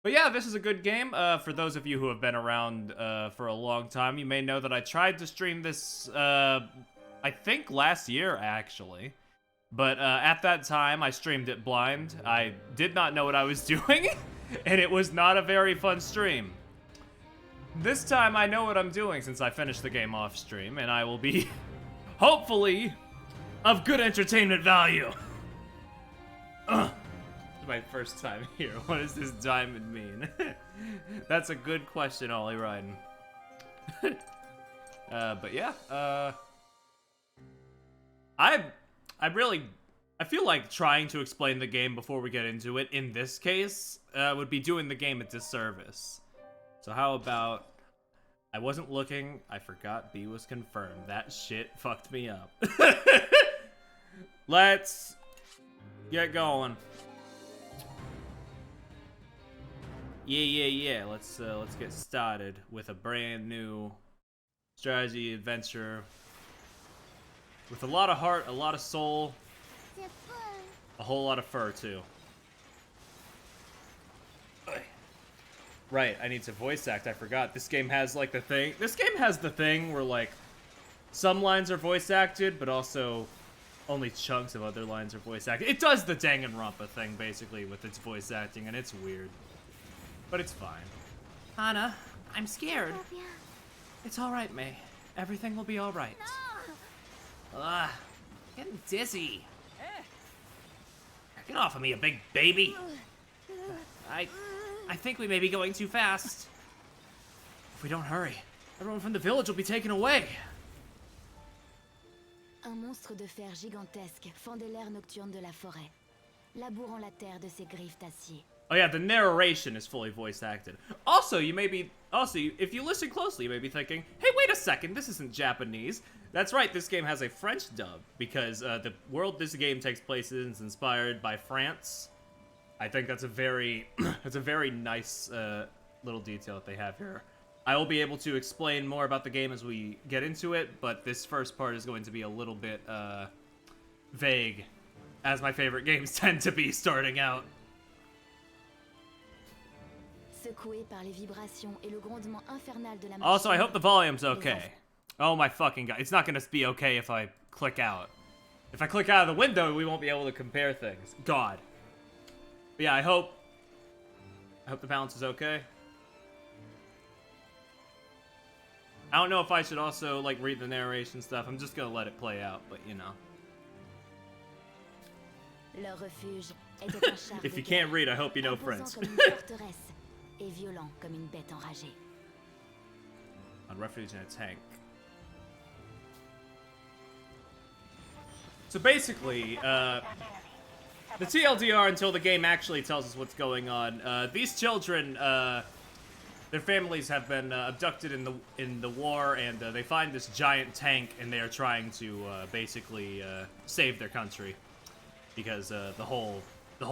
But yeah, this is a good game. For those of you who have been around for a long time, you may know that I tried to stream this, I think last year, actually. But at that time, I streamed it blind. I did not know what I was doing, and it was not a very fun stream. This time, I know what I'm doing since I finished the game off stream, and I will be, hopefully, of good entertainment value. My first time here. What does this diamond mean? That's a good question, Ollie Ryden. But yeah, I feel like trying to explain the game before we get into it in this case would be doing the game a disservice. So how about I wasn't looking, I forgot B was confirmed. That shit fucked me up. Let's get going. Yeah. Let's get started with a brand new strategy adventure with a lot of heart, a lot of soul, a whole lot of fur too. Right, I need to voice act. I forgot. This game has like the thing. This game has the thing where like some lines are voice acted, but also only chunks of other lines are voice acted. It does the Danganronpa thing basically with its voice acting, and it's weird. But it's fine. Anna, I'm scared. It's alright, May. Everything will be alright. Getting dizzy. Get off of me, you big baby. I think we may be going too fast. If we don't hurry, everyone from the village will be taken away. Un monstre de fer gigantesque fendait l'air nocturne de la forêt, labourant la terre de ses griffes d'acier. Oh yeah, the narration is fully voice acted. Also, if you listen closely, you may be thinking, hey, wait a second, this isn't Japanese. That's right, this game has a French dub, because the world this game takes place in is inspired by France. I think that's a very, that's a very nice little detail that they have here. I will be able to explain more about the game as we get into it, but this first part is going to be a little bit vague, as my favorite games tend to be starting out. Also, I hope the volume's okay. Oh my fucking god. It's not gonna be okay if I click out. If I click out of the window, we won't be able to compare things. God. But yeah, I hope the balance is okay. I don't know if I should also, like, read the narration stuff. I'm just gonna let it play out, but you know. If you can't read, I hope you know French. Et violent comme une bête enragée. On refuge in a tank. So basically, the TLDR until the game actually tells us what's going on. These children, their families have been abducted in the war, and they find this giant tank, and they are trying to basically save their country because the whole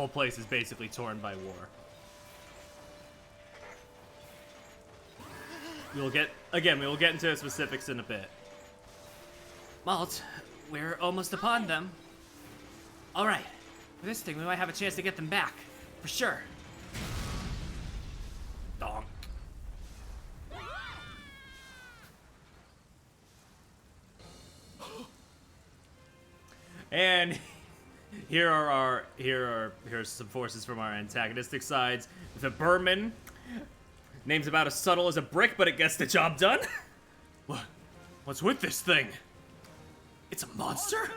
place is basically torn by war. We will get into the specifics in a bit. Malt, we're almost upon them. All right, for this thing, we might have a chance to get them back, for sure. Donk. And here's some forces from our antagonistic sides. The Burman. Name's about as subtle as a brick, but it gets the job done. What's with this thing? It's a monster?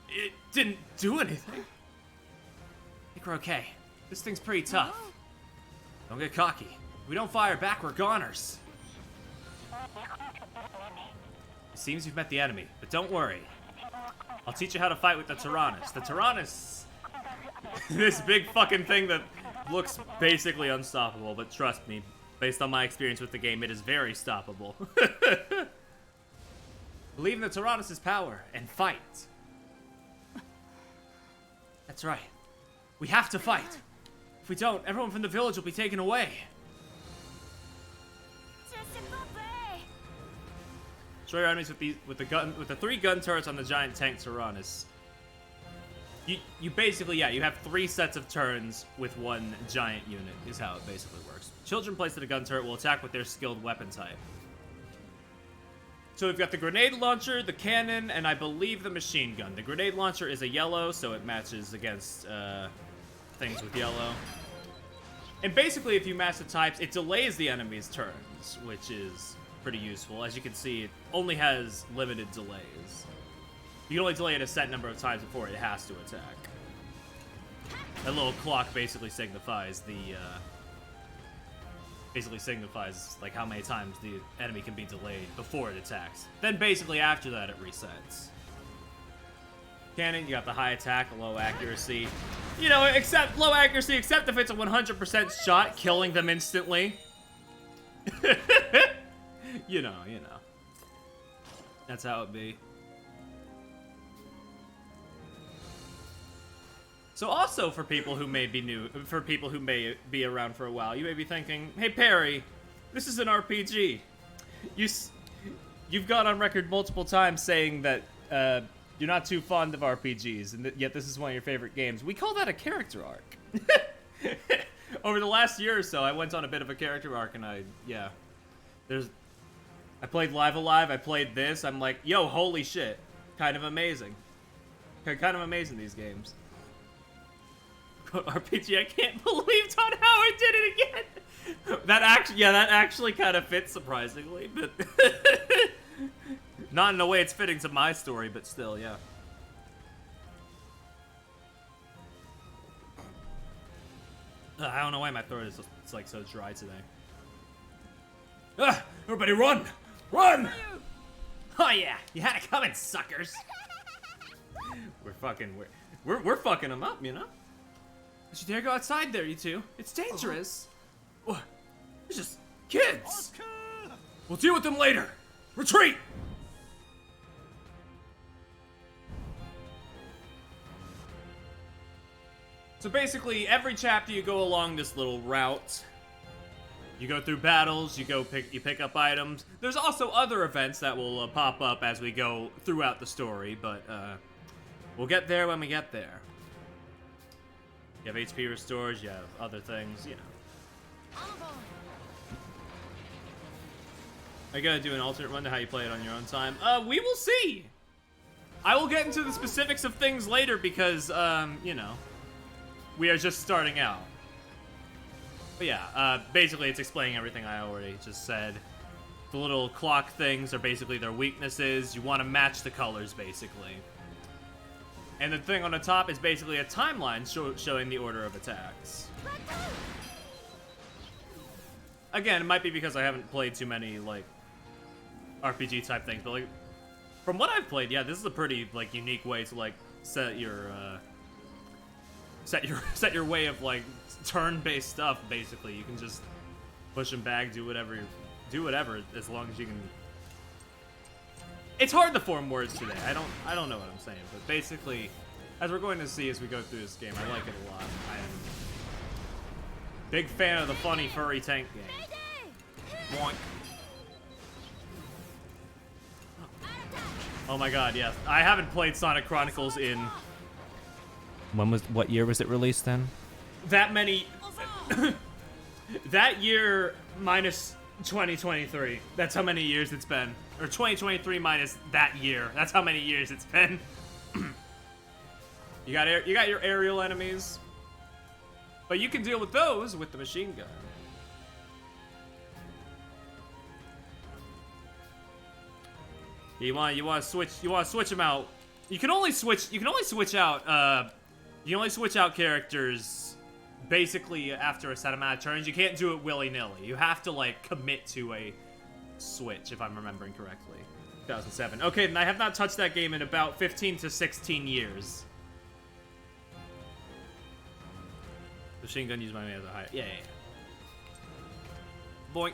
It didn't do anything. I think we're okay. This thing's pretty tough. Don't get cocky. If we don't fire back, we're goners. It seems you've met the enemy, but don't worry. I'll teach you how to fight with the Tyrannus. The Tyrannus... this big fucking thing that looks basically unstoppable, but trust me, based on my experience with the game, it is very stoppable. Believe in the Tyrannus' power and fight. That's right. We have to fight. If we don't, everyone from the village will be taken away. Destroy your enemies with the 3 gun turrets on the giant tank Tyrannus. You basically, yeah, you have 3 sets of turns with 1 giant unit, is how it basically works. Children placed in a gun turret will attack with their skilled weapon type. So we've got the grenade launcher, the cannon, and I believe the machine gun. The grenade launcher is a yellow, so it matches against things with yellow. And basically, if you match the types, it delays the enemy's turns, which is pretty useful. As you can see, it only has limited delays. You can only delay it a set number of times before it has to attack. That little clock basically signifies like how many times the enemy can be delayed before it attacks. Then basically after that it resets. Cannon, you got the high attack, low accuracy. You know, except low accuracy, except if it's a 100% shot, killing them instantly. You know. That's how it be. So also for people who may be be around for a while, you may be thinking, "Hey Perry, this is an RPG. You've gone on record multiple times saying that you're not too fond of RPGs, and yet this is one of your favorite games. We call that a character arc." Over the last year or so, I went on a bit of a character arc, and I played Live Alive, I played this. I'm like, yo, holy shit, kind of amazing. Kind of amazing, these games. RPG, I can't believe Todd Howard did it again. That actually kind of fits surprisingly, but not in a way it's fitting to my story, but still, yeah. I don't know why my throat is it's like so dry today. Everybody run! Run! Oh yeah, you had it coming, suckers. We're fucking them up, you know? Don't you dare go outside there, you two. It's dangerous. They're just kids. We'll deal with them later. Retreat! So basically, every chapter you go along this little route. You go through battles, you pick up items. There's also other events that will pop up as we go throughout the story, but we'll get there when we get there. You have HP restores, you have other things, you know. Are you gonna do an alternate run to how you play it on your own time? We will see! I will get into the specifics of things later because, you know, we are just starting out. But yeah, basically it's explaining everything I already just said. The little clock things are basically their weaknesses. You want to match the colors, basically. And the thing on the top is basically a timeline showing the order of attacks. Again, it might be because I haven't played too many, like, RPG type things, but, like, from what I've played, yeah, this is a pretty, like, unique way to, like, set your way of, like, turn-based stuff, basically. You can just push them back, do whatever as long as you can. It's hard to form words today. I don't know what I'm saying, but basically, as we're going to see as we go through this game, I like it a lot. I am big fan of the funny furry tank game. Boink. Oh my god, yes. I haven't played Sonic Chronicles in... What year was it released then? That many... that year minus 2023. That's how many years it's been. Or 2023 minus that year. That's how many years it's been. You got your aerial enemies. But you can deal with those with the machine gun. You want to switch them out. You can only switch out characters basically after a set amount of turns. You can't do it willy-nilly. You have to, like, commit to a switch, if I'm remembering correctly. 2007. Okay, and I have not touched that game in about 15 to 16 years. Machine gun used by me as a high. Yeah. Boink.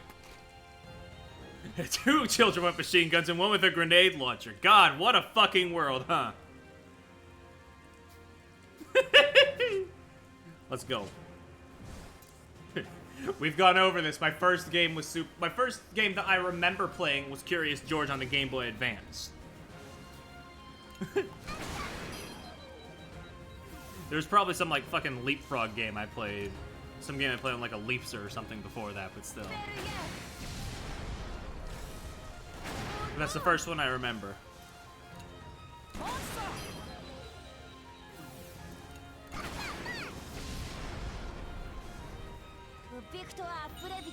2 children with machine guns and 1 with a grenade launcher. God, what a fucking world, huh? Let's go. We've gone over this. My first game that I remember playing was Curious George on the Game Boy Advance. There's probably some like fucking leapfrog game I played. Some game I played on like a Leapser or something before that, but still. That's the first one I remember.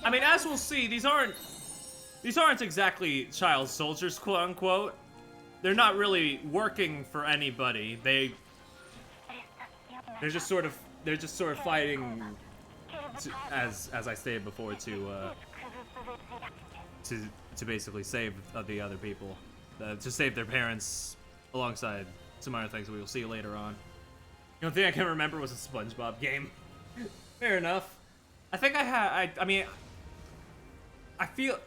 I mean, as we'll see, these aren't exactly child soldiers, quote unquote. They're not really working for anybody. They're just sort of fighting to, as I stated before, to basically save the other people, to save their parents, alongside some other things that we will see later on. The only thing I can remember was a SpongeBob game. Fair enough. I think I had. I mean, I feel.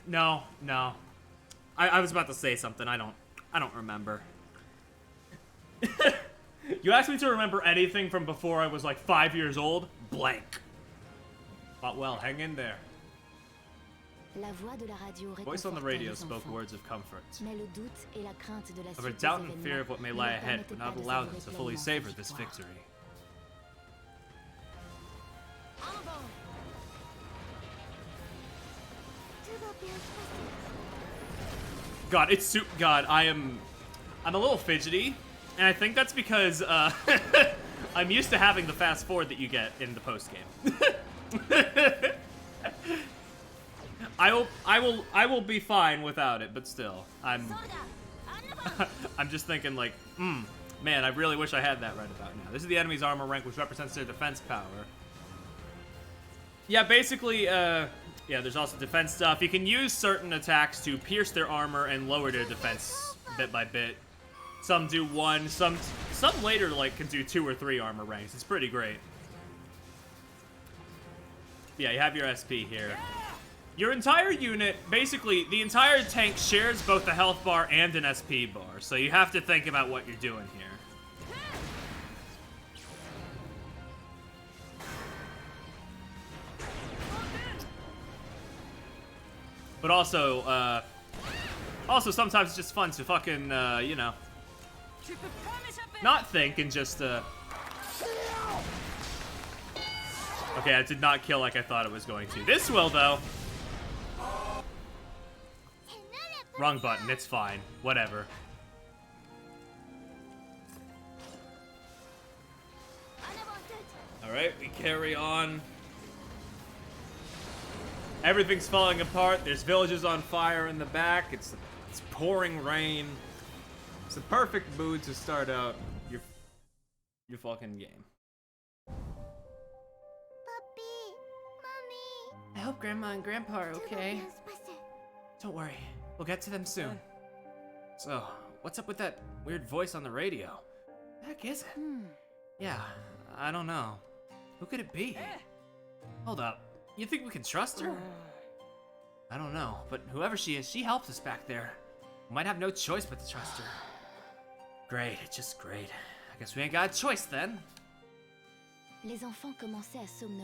No. I was about to say something. I don't remember. You asked me to remember anything from before I was like 5 years old? Blank. But well, hang in there. Voice on the radio spoke words of comfort. Of a doubt and fear of what may lie ahead would not allow them to fully savor this victory. God, it's soup. God, I'm a little fidgety, and I think that's because I'm used to having the fast forward that you get in the post game. I will be fine without it, but still, I'm just thinking like, man, I really wish I had that right about now. This is the enemy's armor rank, which represents their defense power. Yeah, basically, yeah, there's also defense stuff. You can use certain attacks to pierce their armor and lower their defense bit by bit. Some do one, some later like can do 2 or 3 armor ranks. It's pretty great. Yeah, you have your SP here. Your entire unit, basically, the entire tank shares both a health bar and an SP bar, so you have to think about what you're doing here. But also, sometimes it's just fun to fucking, you know, not think and just, Okay, I did not kill like I thought it was going to. This will, though. Wrong button, it's fine. Whatever. Alright, we carry on. Everything's falling apart. There's villages on fire in the back. It's pouring rain. It's the perfect mood to start out your fucking game. I hope Grandma and Grandpa are okay. Don't worry, we'll get to them soon. So, what's up with that weird voice on the radio? The heck is it? Yeah, I don't know. Who could it be? Hold up. You think we can trust her? I don't know, but whoever she is, she helps us back there. We might have no choice but to trust her. Great, just great. I guess we ain't got a choice then.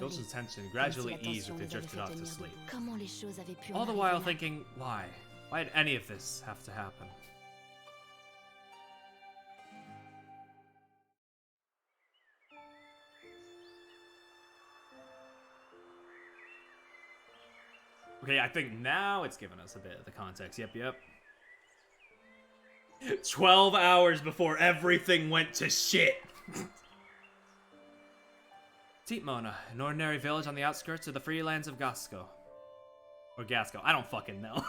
Wilson's tension gradually eased as they drifted off to sleep. All the while thinking, why? Why did any of this have to happen? Okay, I think now it's giving us a bit of the context. Yep. 12 hours before everything went to shit. Teetmona, an ordinary village on the outskirts of the free lands of Gasco. Or Gasco, I don't fucking know.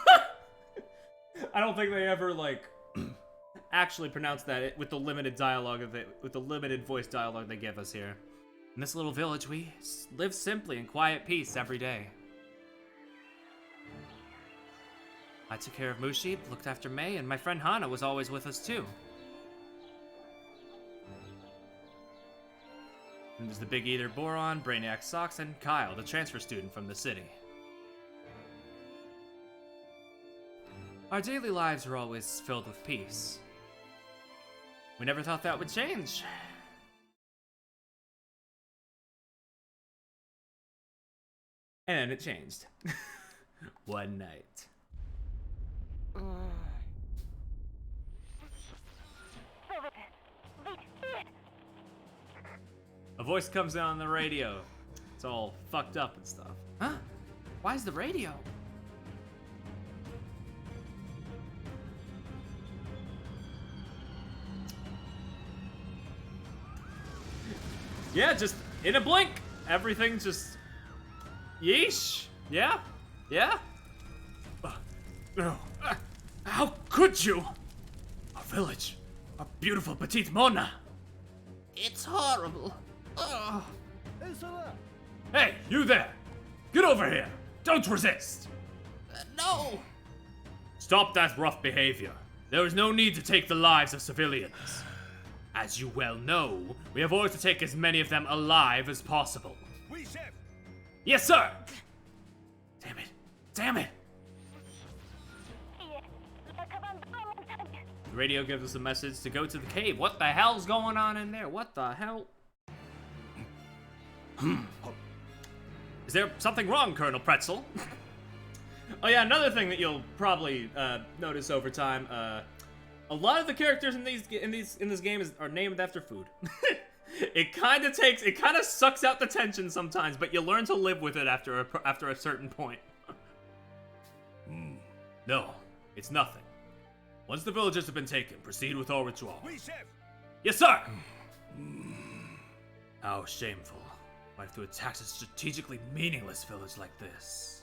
I don't think they ever, like, actually pronounced that with the limited dialogue with the limited voice dialogue they give us here. In this little village, we live simply in quiet peace every day. I took care of Mushi, looked after May, and my friend Hana was always with us too. And there's the Big Eater Boron, Brainiac Socks, and Kyle, the transfer student from the city. Our daily lives were always filled with peace. We never thought that would change. And then it changed. One night. A voice comes in on the radio. It's all fucked up and stuff. Huh? Why's the radio? Yeah, just in a blink, everything just... Yeesh. Yeah? Yeah? No. How could you? Our village. A beautiful petite Mona. It's horrible. Oh. Hey, you there! Get over here! Don't resist! No! Stop that rough behavior. There is no need to take the lives of civilians. As you well know, we have orders to take as many of them alive as possible. Oui, chef. Yes, sir! Damn it. Damn it! The radio gives us a message to go to the cave. What the hell's going on in there? What the hell? Is there something wrong, Colonel Pretzel? Oh yeah, another thing that you'll probably notice over time. A lot of the characters in this game are named after food. It kind of sucks out the tension sometimes, but you learn to live with it after a certain point. No, it's nothing. Once the villages have been taken, proceed with all ritual. Oui, chef. Yes, sir. How shameful. Why have to attack a strategically meaningless village like this?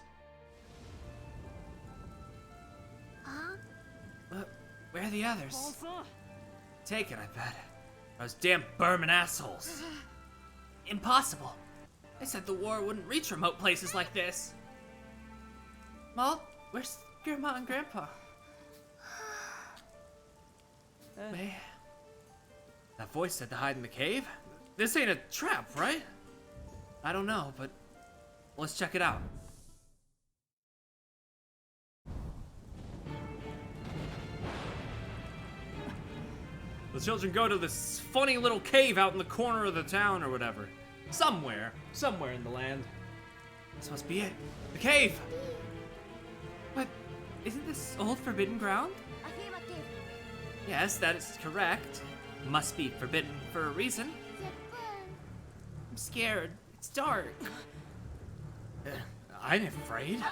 Where are the others? Taken, I bet. Those damn Burman assholes. Impossible. They said the war wouldn't reach remote places like this. Well, where's Grandma and Grandpa? May. That voice said to hide in the cave? This ain't a trap, right? I don't know, but let's check it out. The children go to this funny little cave out in the corner of the town or whatever. Somewhere in the land. This must be it. The cave! But isn't this old forbidden ground? Yes, that is correct. Must be forbidden for a reason. I'm scared. It's dark. I'm afraid.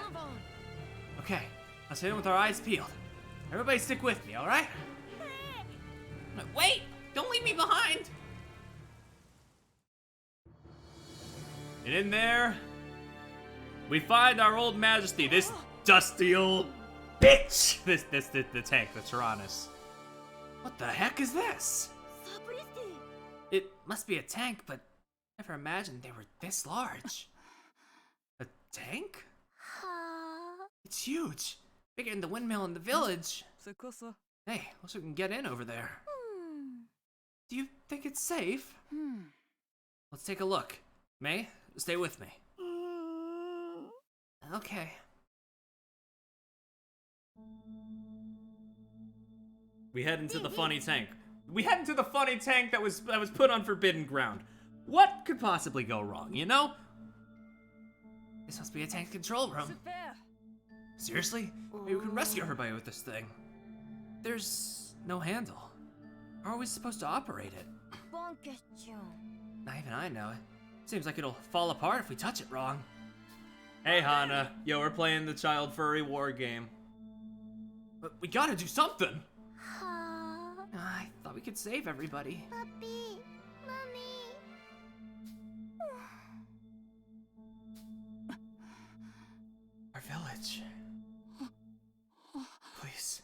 Okay, let's hit it with our eyes peeled. Everybody stick with me, alright? Wait! Don't leave me behind! And in there, we find our old majesty, this dusty old bitch! The tank, the Tyrannus. What the heck is this? It must be a tank, but I never imagined they were this large. A tank? It's huge. Bigger than the windmill in the village. Hey, looks like we can get in over there. Do you think it's safe? Let's take a look. May, stay with me. Okay. We head into the funny tank. We head into the funny tank that was put on forbidden ground. What could possibly go wrong, you know? This must be a tank control room. Seriously? Maybe we can rescue everybody with this thing. There's no handle. How are we supposed to operate it? Not even I know. It seems like it'll fall apart if we touch it wrong. Hey, Hana. Yo, we're playing the child furry war game. But we gotta do something! I thought we could save everybody. Papi, Mommy. Our village. Please.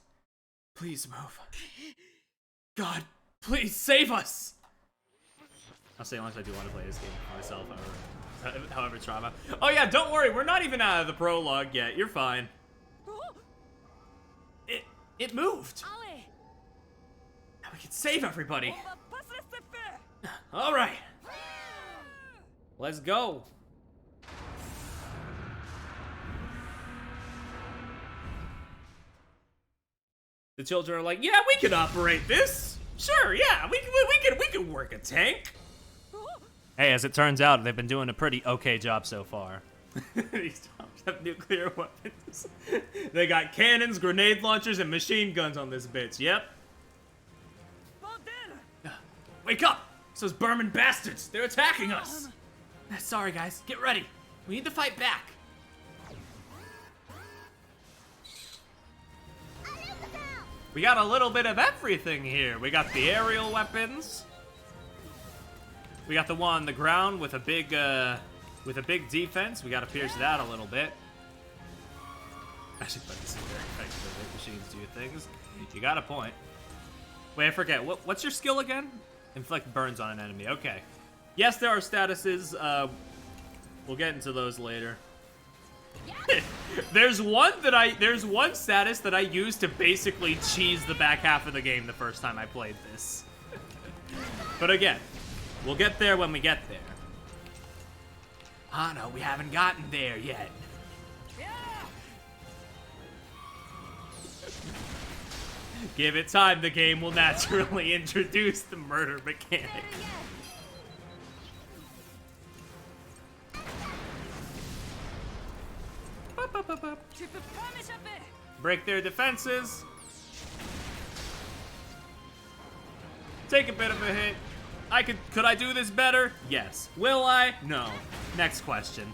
Please move. God, please save us! I'll say unless I do want to play this game for myself, however trauma. Oh yeah, don't worry, we're not even out of the prologue yet. You're fine. It moved. Now we can save everybody. All right. Let's go. The children are like, yeah, we can operate this. Sure, yeah, we can work a tank. Hey, as it turns out, they've been doing a pretty okay job so far. These dogs have nuclear weapons. They got cannons, grenade launchers, and machine guns on this bitch. Yep. Wake up! those Burman bastards. They're attacking us. Sorry, guys. Get ready. We need to fight back. We got a little bit of everything here. We got the aerial weapons. We got the one on the ground with a big defense. We gotta pierce that a little bit. Actually, but this is very effective. The machines do things. You got a point. Wait, I forget. What's your skill again? Inflict burns on an enemy. Okay. Yes, there are statuses. We'll get into those later. There's one status that I used to basically cheese the back half of the game the first time I played this. But again, we'll get there when we get there. Ah, no, we haven't gotten there yet. Give it time, the game will naturally introduce the murder mechanic. Break their defenses. Take a bit of a hit. Could I do this better? Yes. Will I? No. Next question.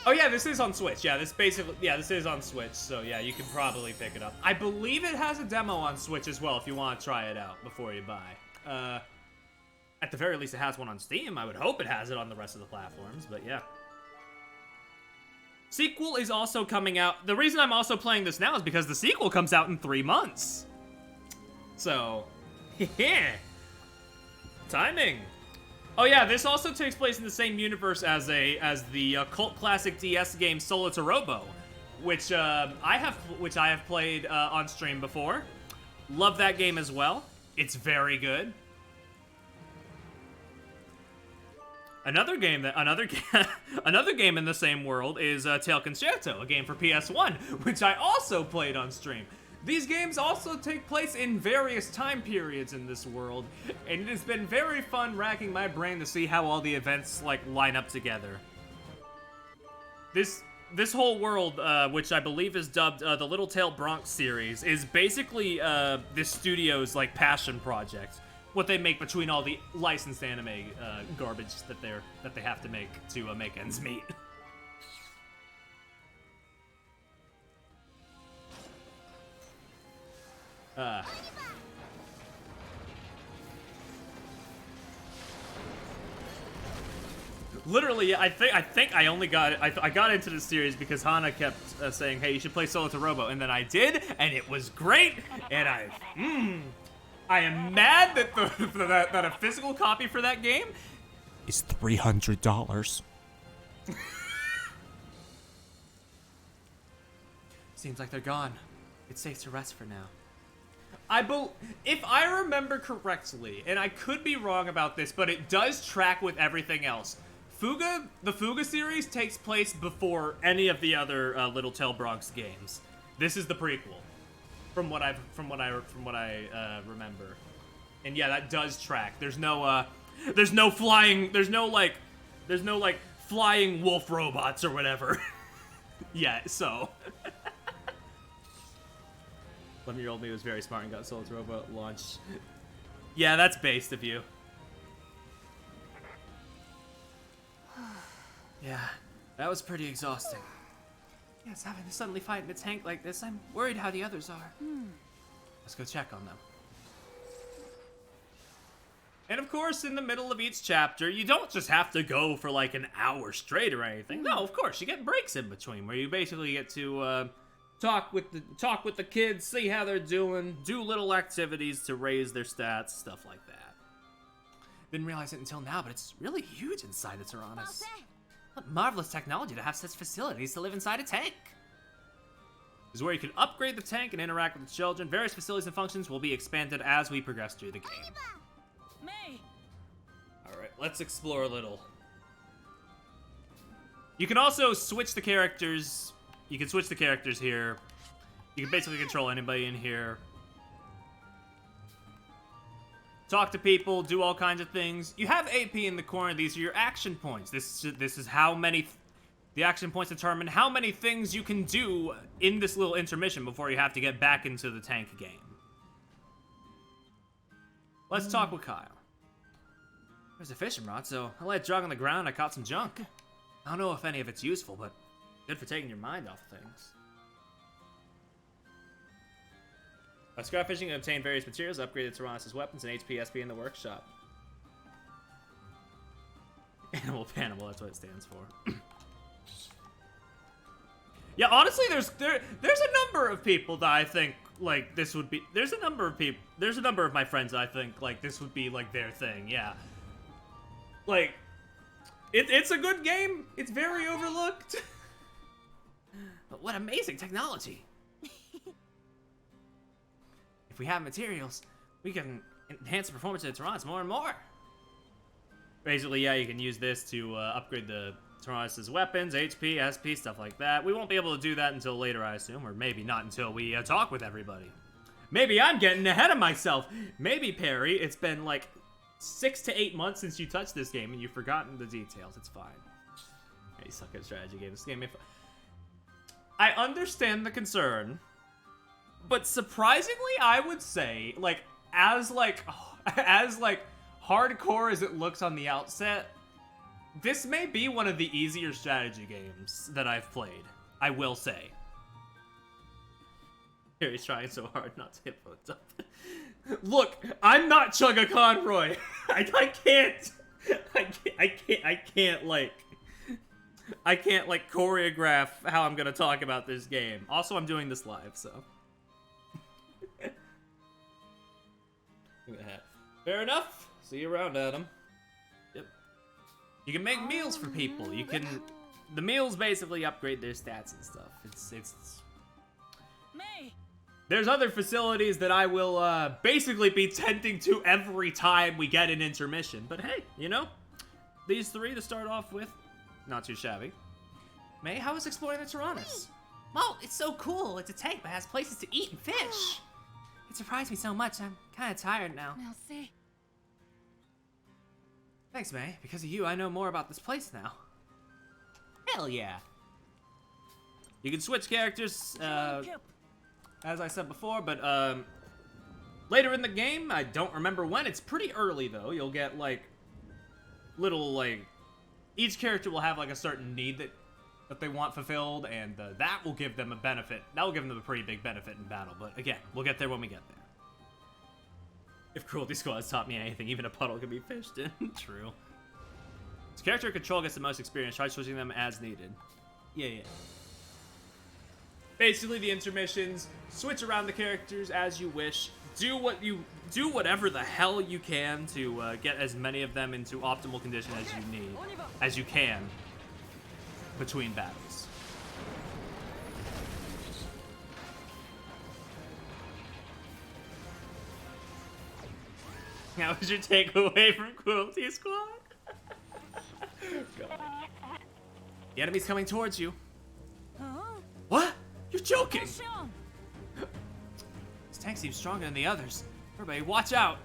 Oh yeah, this is on Switch. Yeah, this is on Switch. So yeah, you can probably pick it up. I believe it has a demo on Switch as well if you want to try it out before you buy. At the very least, it has one on Steam. I would hope it has it on the rest of the platforms, but yeah. Sequel is also coming out. The reason I'm also playing this now is because the sequel comes out in 3 months. So, yeah. Timing. Oh yeah, this also takes place in the same universe as the cult classic DS game Solo to Robo, which I have played on stream before. Love that game as well. It's very good. Another game in the same world is Tail Concerto, a game for PS1, which I also played on stream. These games also take place in various time periods in this world, and it has been very fun racking my brain to see how all the events like line up together. This whole world, which I believe is dubbed the Little Tail Bronx series, is basically this studio's like passion project. What they make between all the licensed anime garbage that they have to make to make ends meet. Literally, I think I only got I got into the series because Hana kept saying, "Hey, you should play Solo to Robo," and then I did, and it was great, and I am mad that that a physical copy for that game is $300. Seems like they're gone. It's safe to rest for now. If I remember correctly, and I could be wrong about this, but it does track with everything else. The Fuga series takes place before any of the other Little Tail Bronx games. This is the prequel. From what I remember, and yeah, that does track. There's no flying flying wolf robots or whatever. Yeah, so 11-year-old me was very smart and got Solo to Robo at launch. Yeah, that's based of you. Yeah, that was pretty exhausting. Yes, having to suddenly fight in a tank like this, I'm worried how the others are. Let's go check on them. And of course, in the middle of each chapter, you don't just have to go for like an hour straight or anything. No, of course, you get breaks in between where you basically get to talk with the kids, see how they're doing, do little activities to raise their stats, stuff like that. Didn't realize it until now, but it's really huge inside the Tyrannus. What marvelous technology to have such facilities to live inside a tank. This is where you can upgrade the tank and interact with the children. Various facilities and functions will be expanded as we progress through the game. Alright, let's explore a little. You can also switch the characters. You can switch the characters here. You can basically control anybody in here. Talk to people, do all kinds of things. You have AP in the corner. These are your action points. This is how many The action points determine how many things you can do in this little intermission before you have to get back into the tank game. Let's talk with Kyle. There's a fishing rod, so I let it drag on the ground. I caught some junk. I don't know if any of it's useful, but good for taking your mind off things. By scrap fishing, you can obtain various materials, upgrade the Tyrannus' weapons, and HP SP in the workshop. Animal Panimal, that's what it stands for. Yeah, honestly, there's a number of people that I think like this would be. There's a number of my friends that I think like this would be like their thing. Yeah, like it's a good game. It's very overlooked. But what amazing technology! If we have materials, we can enhance the performance of the Tyrannus more and more. Basically, yeah, you can use this to upgrade the Tyrannus' weapons, HP, SP, stuff like that. We won't be able to do that until later, I assume, or maybe not until we talk with everybody. Maybe I'm getting ahead of myself. Maybe, Perry, it's been like 6 to 8 months since you touched this game and you've forgotten the details. It's fine. Yeah, you suck at strategy games. This game, I understand the concern, but surprisingly, I would say, like, as hardcore as it looks on the outset, this may be one of the easier strategy games that I've played, I will say. Harry's trying so hard not to hit both up. Look, I'm not Chugga Conroy. I can't choreograph how I'm gonna talk about this game. Also, I'm doing this live, so. Fair enough. See you around, Adam. Yep. You can make meals for people. The meals basically upgrade their stats and stuff. It's. There's other facilities that I will basically be tending to every time we get an intermission. But hey, you know, these three to start off with, not too shabby. May, how is exploring the Tyrannus? Well, it's so cool. It's a tank that has places to eat and fish. It surprised me so much. I'm kind of tired now. Merci. Thanks, May. Because of you, I know more about this place now. Hell yeah. You can switch characters, as I said before, but later in the game, I don't remember when. It's pretty early, though. You'll get, like, little, like, each character will have, like, a certain need that they want fulfilled, and that will give them a benefit. That will give them a pretty big benefit in battle, but again, we'll get there when we get there. If Cruelty Squad has taught me anything, even a puddle can be fished in. True. As character control gets the most experience, try switching them as needed. Yeah. Basically, the intermissions, switch around the characters as you wish. Do whatever the hell you can to get as many of them into optimal condition as you can between battles. Now, was your takeaway from Cruelty Squad? God. The enemy's coming towards you. What? You're joking! This tank seems stronger than the others. Everybody, watch out!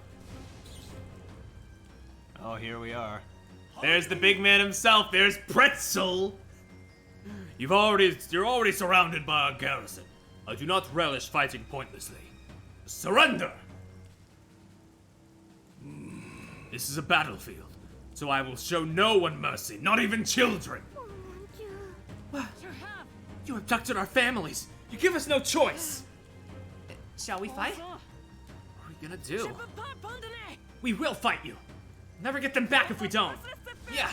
Oh, here we are. There's the big man himself. There's Pretzel! You're already surrounded by our garrison. I do not relish fighting pointlessly. Surrender! This is a battlefield, so I will show no one mercy, not even children. What? You abducted our families. You give us no choice. Shall we fight? What are we gonna do? We will fight you. Never get them back if we don't. Yeah,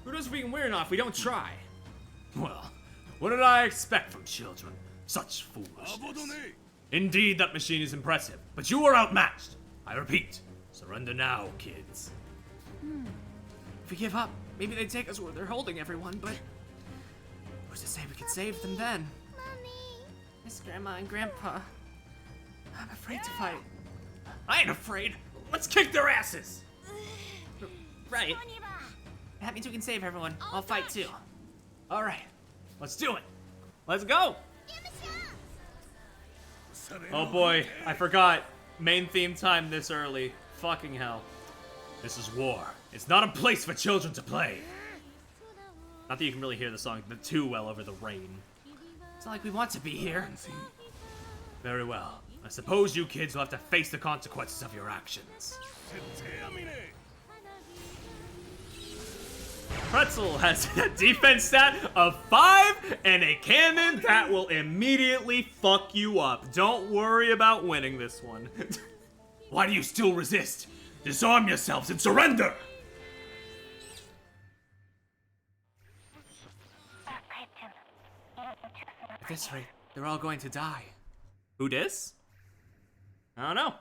who knows if we can win or not if we don't try? Well, what did I expect from children? Such foolishness. Indeed, that machine is impressive, but you are outmatched. I repeat, surrender now, kids. If we give up, maybe they take us where they're holding everyone, but who's to say we could save them then? Mommy. Miss Grandma and Grandpa. I'm afraid to fight. I ain't afraid. Let's kick their asses. Right. That means we can save everyone. I'll fight too. All right, let's do it. Let's go. Oh boy, I forgot. Main theme time this early. Fucking hell. This is war. It's not a place for children to play. Not that you can really hear the song too well over the rain. It's not like we want to be here. Very well. I suppose you kids will have to face the consequences of your actions. Pretzel has a defense stat of 5 and a cannon that will immediately fuck you up. Don't worry about winning this one. Why do you still resist? Disarm yourselves and surrender! At this rate, they're all going to die. Who dis? I don't know.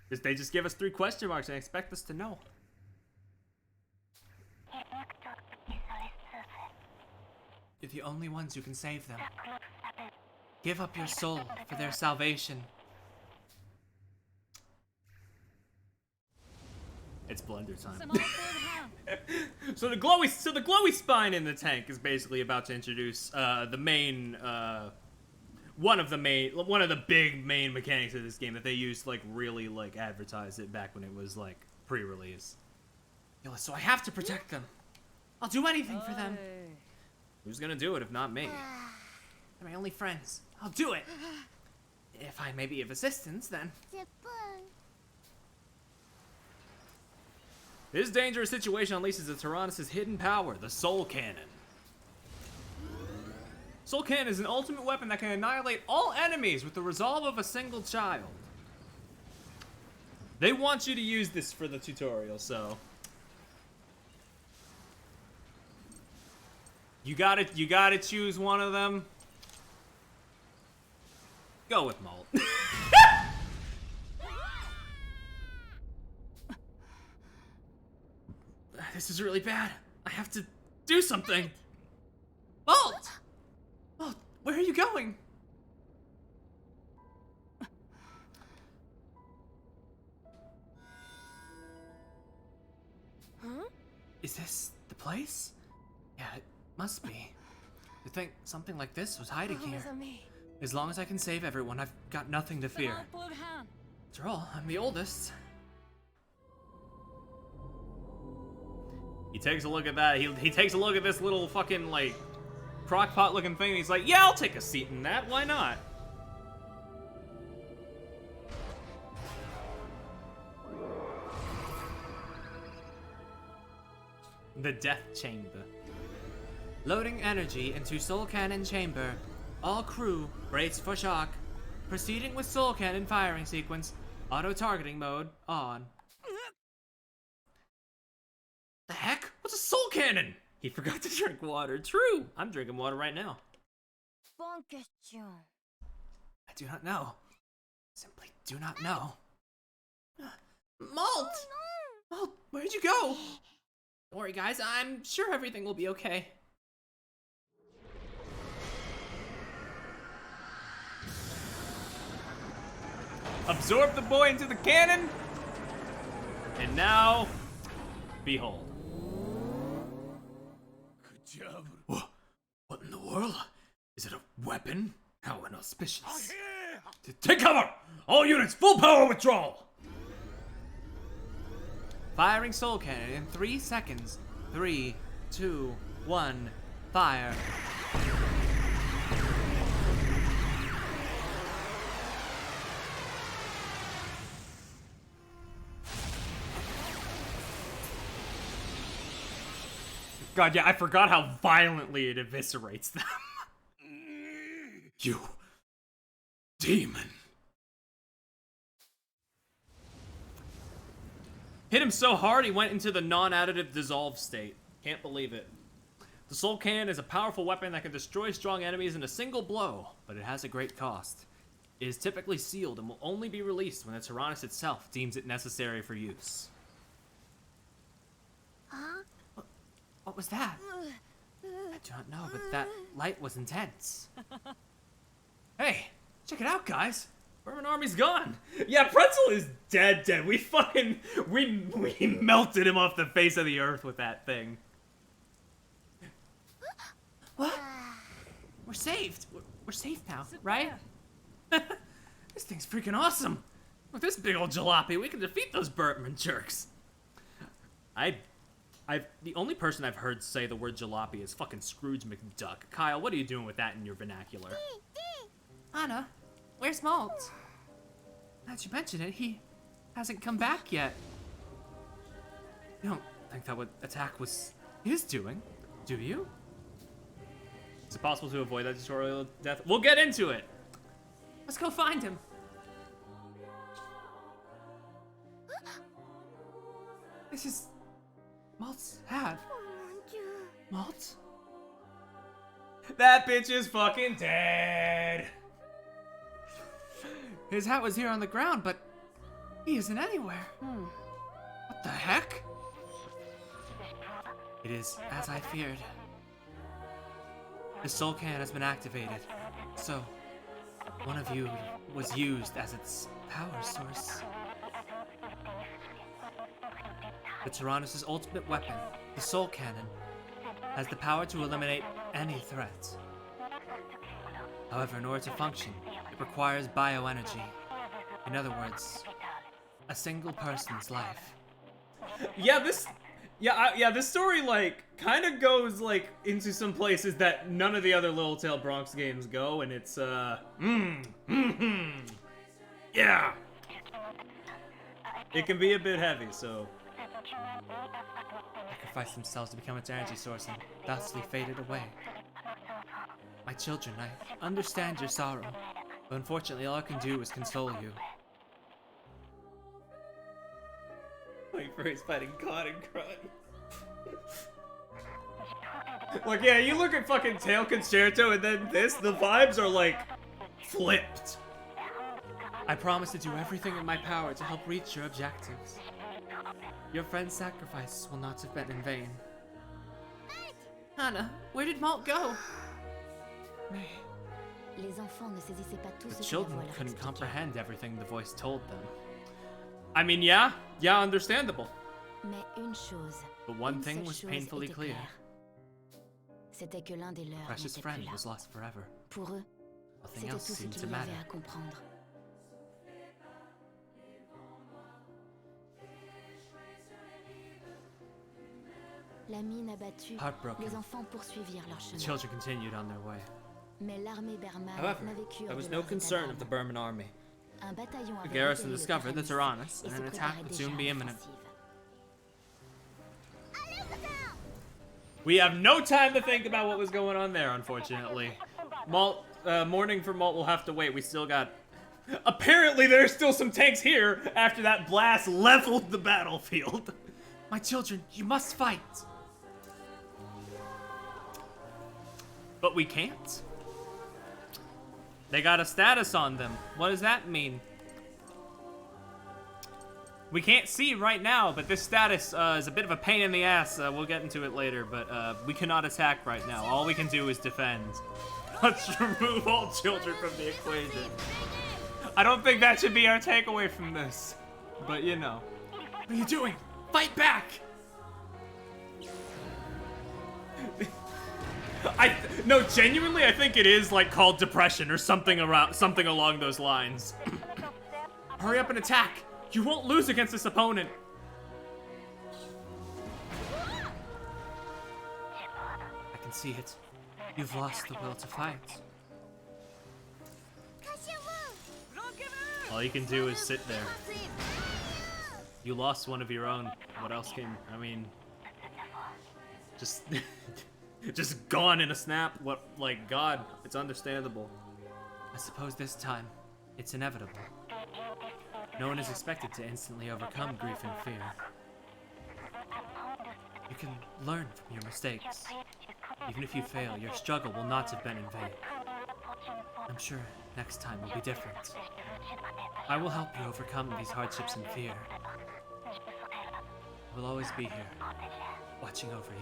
They just give us 3 question marks and expect us to know. You're the only ones who can save them. Give up your soul for their salvation. It's blender time. So the glowy spine in the tank is basically about to introduce the main one of the big main mechanics of this game that they used to like really like advertise it back when it was like pre-release. So I have to protect them. I'll do anything for them. Who's gonna do it if not me? They're my only friends. I'll do it. If I may be of assistance, then. This dangerous situation unleashes the Tyrannus' hidden power, the Soul Cannon. Soul Cannon is an ultimate weapon that can annihilate all enemies with the resolve of a single child. They want you to use this for the tutorial, so. You gotta choose one of them. Go with Malt. This is really bad. I have to do something. Malt! Malt, where are you going? Huh? Is this the place? Yeah, it must be. To think something like this was hiding here. As long as I can save everyone, I've got nothing to fear. After all, I'm the oldest. He takes a look at that. He takes a look at this little fucking, like, crockpot looking thing, and he's like, yeah, I'll take a seat in that. Why not? The Death Chamber. Loading energy into Soul Cannon Chamber. All crew brace for shock. Proceeding with Soul Cannon firing sequence. Auto-targeting mode on. The heck? What's a Soul Cannon? He forgot to drink water. True. I'm drinking water right now. Bonne question. I do not know. Simply do not know. Malt! Oh, no. Malt, where'd you go? Don't worry, guys. I'm sure everything will be okay. Absorb the boy into the cannon. And now, behold. Good job. What in the world? Is it a weapon? How inauspicious. Take cover! All units, full power withdrawal! Firing Soul Cannon in 3 seconds. 3, 2, 1, fire. God, yeah, I forgot how violently it eviscerates them. You demon. Hit him so hard he went into the non-additive dissolve state. Can't believe it. The Soul Cannon is a powerful weapon that can destroy strong enemies in a single blow, but it has a great cost. It is typically sealed and will only be released when the Tyrannus itself deems it necessary for use. Huh? What was that? I do not know, but that light was intense. Hey, check it out, guys. Burman Army's gone. Yeah, Pretzel is dead. We melted him off the face of the earth with that thing. What? We're saved. We're safe now, right? This thing's freaking awesome. With this big old jalopy, we can defeat those Burman jerks. I The only person I've heard say the word jalopy is fucking Scrooge McDuck. Kyle, what are you doing with that in your vernacular? Anna, where's Malt? Now that you mention it, he hasn't come back yet. You don't think that what attack was his doing, do you? Is it possible to avoid that tutorial death? We'll get into it. Let's go find him. This is Malt's hat. Malt? That bitch is fucking dead. His hat was here on the ground, but he isn't anywhere. What the heck? It is as I feared. The soul can has been activated, so one of you was used as its power source. The Tyrannus' ultimate weapon, the soul cannon, has the power to eliminate any threat. However, in order to function, it requires bioenergy. In other words, a single person's life. Yeah, this story, like, kind of goes, like, into some places that none of the other Little Tail Bronx games go, and it's, yeah. It can be a bit heavy, so. Sacrifice themselves to become its energy source and thusly faded away. My children, I understand your sorrow, but unfortunately all I can do is console you. Like Furry's fighting God and Crud. Like, yeah, you look at fucking Tail Concerto and then this, the vibes are like flipped. I promise to do everything in my power to help reach your objectives. Your friend's sacrifice will not have been in vain. Hannah, where did Malt go? The children couldn't comprehend everything the voice told them. I mean, yeah, understandable. But one thing was painfully clear. Precious friend was lost forever. Nothing else seemed to matter. Heartbroken, the children continued on their way. However, there was no concern of the Burman army. The garrison discovered the Tyrannus, and an attack would soon be imminent. We have no time to think about what was going on there, unfortunately. Mourning for Malt will have to wait. We still got... Apparently there's still some tanks here after that blast leveled the battlefield. My children, you must fight. But we can't. They got a status on them. What does that mean? We can't see right now, but this status is a bit of a pain in the ass. We'll get into it later, but we cannot attack right now. All we can do is defend. Let's remove all children from the equation. I don't think that should be our takeaway from this. But, you know. What are you doing? Fight back! No, genuinely, I think it is like called depression or something along those lines. Hurry up and attack! You won't lose against this opponent. I can see it. You've lost the will to fight. All you can do is sit there. You lost one of your own. What else can... I mean... Just... just gone in a snap. What... Like, God, it's understandable. I suppose this time, it's inevitable. No one is expected to instantly overcome grief and fear. You can learn from your mistakes. Even if you fail, your struggle will not have been in vain. I'm sure next time will be different. I will help you overcome these hardships and fear. I will always be here, watching over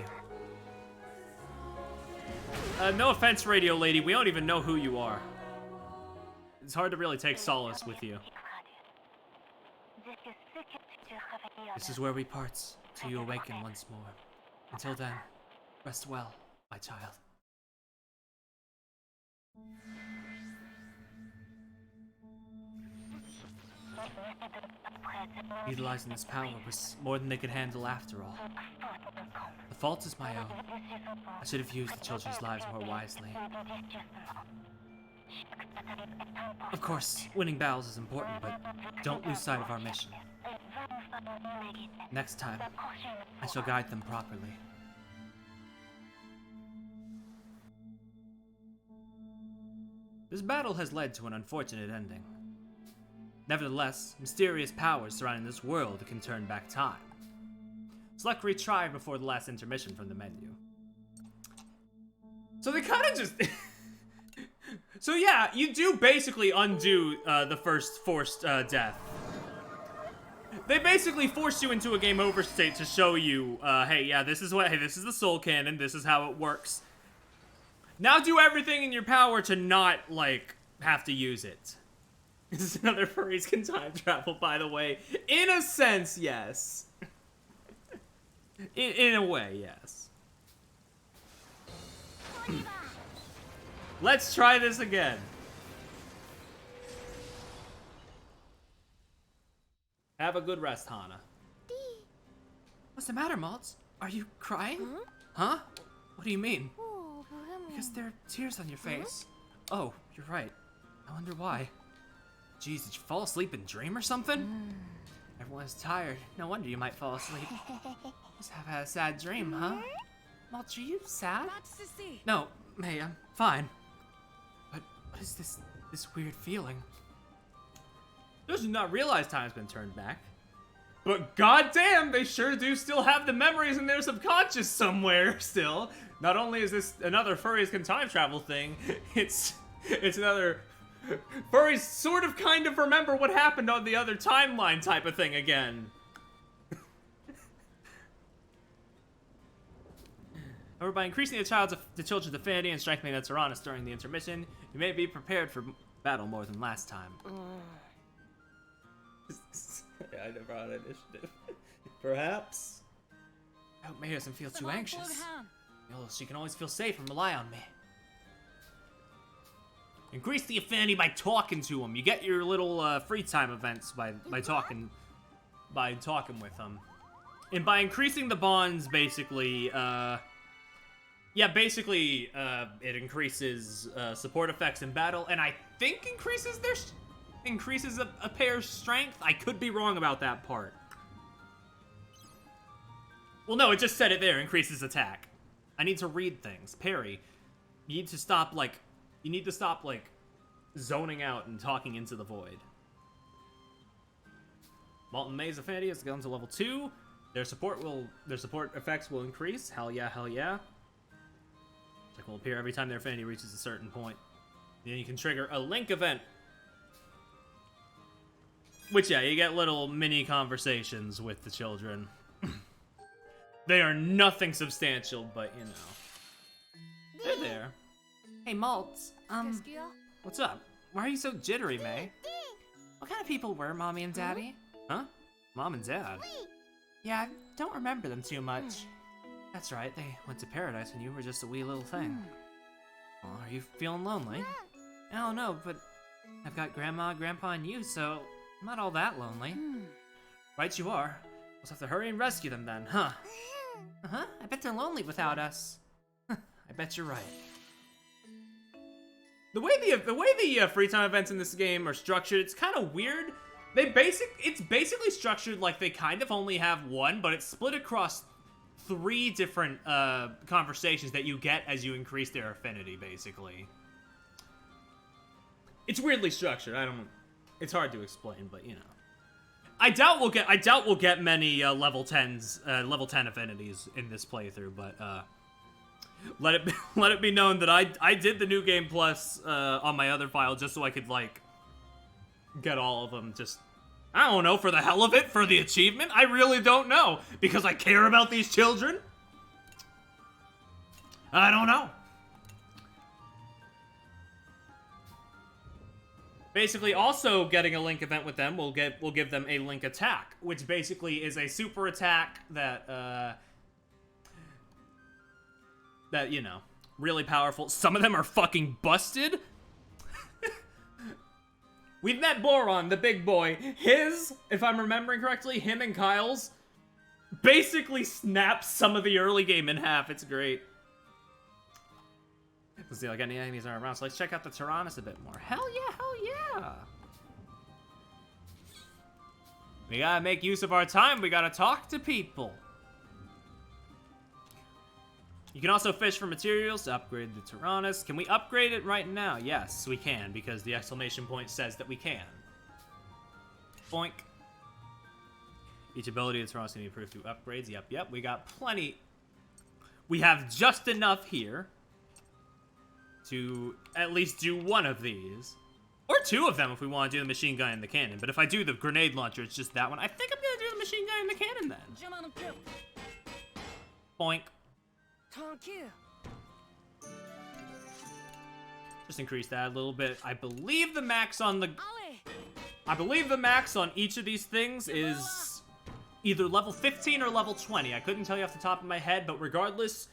you. No offense, Radio Lady, we don't even know who you are. It's hard to really take solace with you. This is where we part, till you awaken once more. Until then, rest well, my child. Utilizing this power was more than they could handle after all. The fault is my own. I should have used the children's lives more wisely. Of course, winning battles is important, but don't lose sight of our mission. Next time, I shall guide them properly. This battle has led to an unfortunate ending. Nevertheless, mysterious powers surrounding this world can turn back time. Select retry before the last intermission from the menu. So they kind of just... So yeah, you do basically undo the first forced death. They basically force you into a game over state to show you, hey, yeah, this is the soul cannon, this is how it works. Now do everything in your power to not, like, have to use it. This is another furries can time travel, by the way. In a sense, yes. In a way, yes. Let's try this again. Have a good rest, Hana. What's the matter, Maltz? Are you crying? Huh? What do you mean? Because there are tears on your face. Oh, you're right. I wonder why. Jeez, did you fall asleep and dream or something? Everyone's tired. No wonder you might fall asleep. Must have had a sad dream, huh? Maltz, are you sad? No, May, I'm fine. But what is this weird feeling? Those do not realize time's been turned back. But goddamn, they sure do still have the memories in their subconscious somewhere still. Not only is this another furries can time travel thing, it's another furries sort of kind of remember what happened on the other timeline type of thing again. However, by increasing the children's affinity and strengthening the Tyrannus during the intermission, you may be prepared for battle more than last time. Yeah, I never had initiative. Perhaps. I hope May doesn't feel too anxious. She can always feel safe and rely on me. Increase the affinity by talking to them. You get your little free time events by talking with them, and by increasing the bonds, basically. Yeah, basically, it increases support effects in battle, and I think increases a pair's strength. I could be wrong about that part. Well, no, it just said it there. Increases attack. I need to read things. Perry, you need to stop, like, zoning out and talking into the void. Malt and May's affinity has gone to level 2. Their support effects will increase. Hell yeah, hell yeah. Like, will appear every time their affinity reaches a certain point. Then you can trigger a link event. Which, yeah, you get little mini conversations with the children. They are nothing substantial, but, you know. They're there. Hey, Maltz, what's up? Why are you so jittery, May? What kind of people were Mommy and Daddy? Huh? Mom and Dad? Yeah, I don't remember them too much. That's right, they went to paradise when you were just a wee little thing. Well, are you feeling lonely? I don't know, but I've got Grandma, Grandpa, and you, so I'm not all that lonely. Right you are. We'll have to hurry and rescue them then, huh? Uh-huh, I bet they're lonely without us. I bet you're right. The way the free time events in this game are structured, it's kind of weird. It's basically structured like they kind of only have one, but it's split across 3 different conversations that you get as you increase their affinity, basically. It's weirdly structured. It's hard to explain, but you know. I doubt we'll get many level 10 affinities in this playthrough, but let it be known that I did the New Game Plus on my other file just so I could, like, get all of them. Just, I don't know, for the hell of it, for the achievement. I really don't know, because I care about these children. I don't know. Basically, also getting a link event with them will give them a link attack, which basically is a super attack that you know, really powerful. Some of them are fucking busted. We've met Boron, the big boy. His, if I'm remembering correctly, him and Kyle's basically snaps some of the early game in half. It's great. Let's see, like any enemies are around, so let's check out the Tyrannus a bit more. Hell yeah! We gotta make use of our time. We gotta talk to people. You can also fish for materials to upgrade the Tyrannus. Can we upgrade it right now? Yes, we can, because the exclamation point says that we can. Boink. Each ability of the Tyrannus can be improved through upgrades. Yep, we got plenty. We have just enough here to at least do one of these. Or two of them if we want to do the machine gun and the cannon. But if I do the grenade launcher, it's just that one. I think I'm going to do the machine gun and the cannon then. Boink. Just increase that a little bit. I believe the max on each of these things is either level 15 or level 20. I couldn't tell you off the top of my head, but regardless,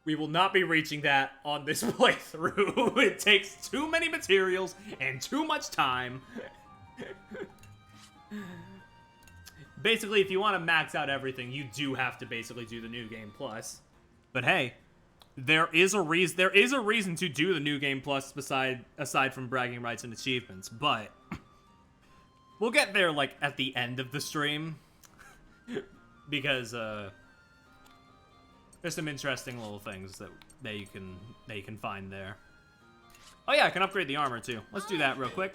we will not be reaching that on this playthrough. It takes too many materials and too much time. Basically, if you want to max out everything, you do have to basically do the New Game Plus. But hey, there is a reason to do the New Game Plus aside from bragging rights and achievements, but we'll get there like at the end of the stream because there's some interesting little things that you can find there. Oh yeah, I can upgrade the armor too. Let's do that real quick.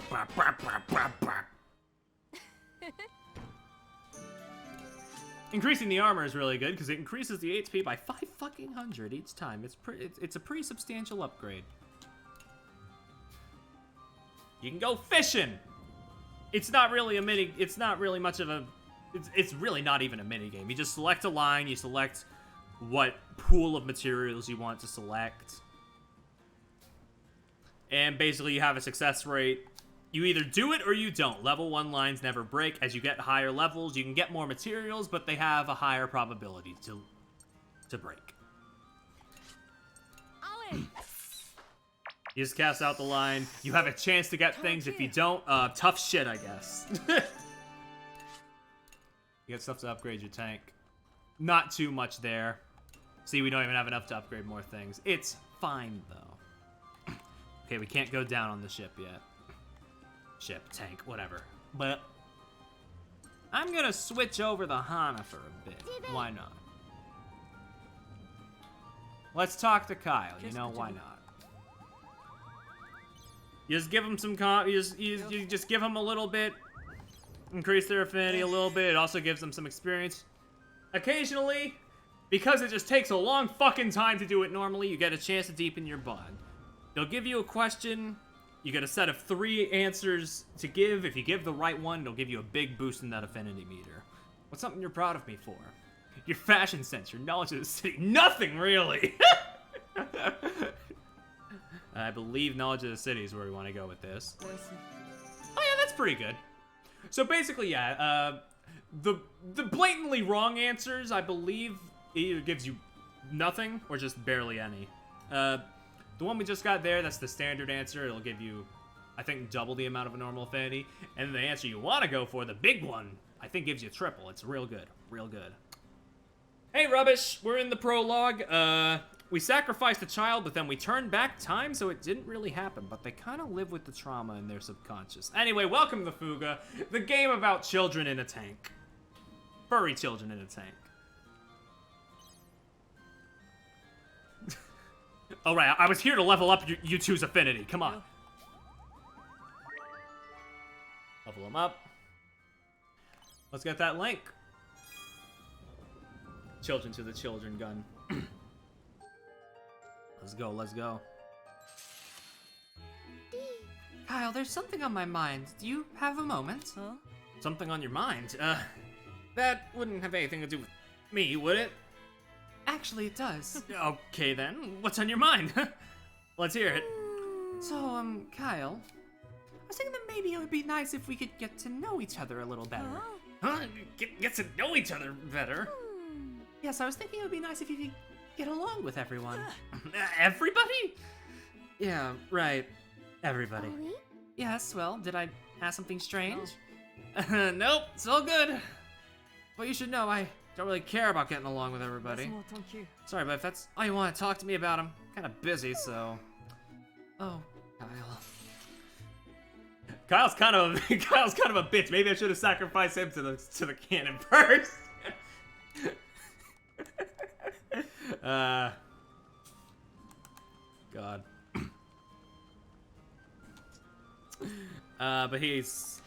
Increasing the armor is really good because it increases the HP by 500 each time. It's a pretty substantial upgrade. You can go fishing. It's not really a mini. It's not really much of a. It's really not even a mini game. You just select a line. You select what pool of materials you want to select, and basically you have a success rate. You either do it or you don't. Level 1 lines never break. As you get higher levels, you can get more materials, but they have a higher probability to break. You just cast out the line. You have a chance to get things. If you don't, tough shit, I guess. You get stuff to upgrade your tank. Not too much there. See, we don't even have enough to upgrade more things. It's fine, though. Okay, we can't go down on the ship yet. Ship, tank, whatever. But I'm gonna switch over the Hana for a bit. Why not? Let's talk to Kyle. You know, why not? You just give him some you just give him a little bit, increase their affinity a little bit. It also gives them some experience. Occasionally, because it just takes a long fucking time to do it normally, you get a chance to deepen your bond. They'll give you a question. You get a set of 3 answers to give. If you give the right one, it'll give you a big boost in that affinity meter. What's something you're proud of me for? Your fashion sense, your knowledge of the city. Nothing, really! I believe knowledge of the city is where we want to go with this. Oh yeah, that's pretty good. So basically, yeah, the blatantly wrong answers, I believe, either gives you nothing or just barely any. The one we just got there, that's the standard answer. It'll give you, I think, double the amount of a normal affinity. And the answer you want to go for, the big one, I think gives you triple. It's real good. Real good. Hey, Rubbish. We're in the prologue. We sacrificed a child, but then we turned back time, so it didn't really happen. But they kind of live with the trauma in their subconscious. Anyway, welcome to Fuga, the game about children in a tank. Furry children in a tank. Alright, I was here to level up you two's affinity. Come on. Level them up. Let's get that link. Children to the children gun. Let's go, let's go. Kyle, there's something on my mind. Do you have a moment? Huh? Something on your mind? That wouldn't have anything to do with me, would it? Actually, it does. Okay, then. What's on your mind? Let's hear it. So, Kyle, I was thinking that maybe it would be nice if we could get to know each other a little better. Huh? Get to know each other better? Yes, I was thinking it would be nice if you could get along with everyone. Everybody? Yeah, right. Everybody. Yes, well, did I Has something strange? Nope, it's all good. But you should know, I don't really care about getting along with everybody. Sorry, but if that's all you want to talk to me about, I'm kind of busy, so... Oh, Kyle. Kyle's kind of a bitch. Maybe I should have sacrificed him to the cannon first. God. But he's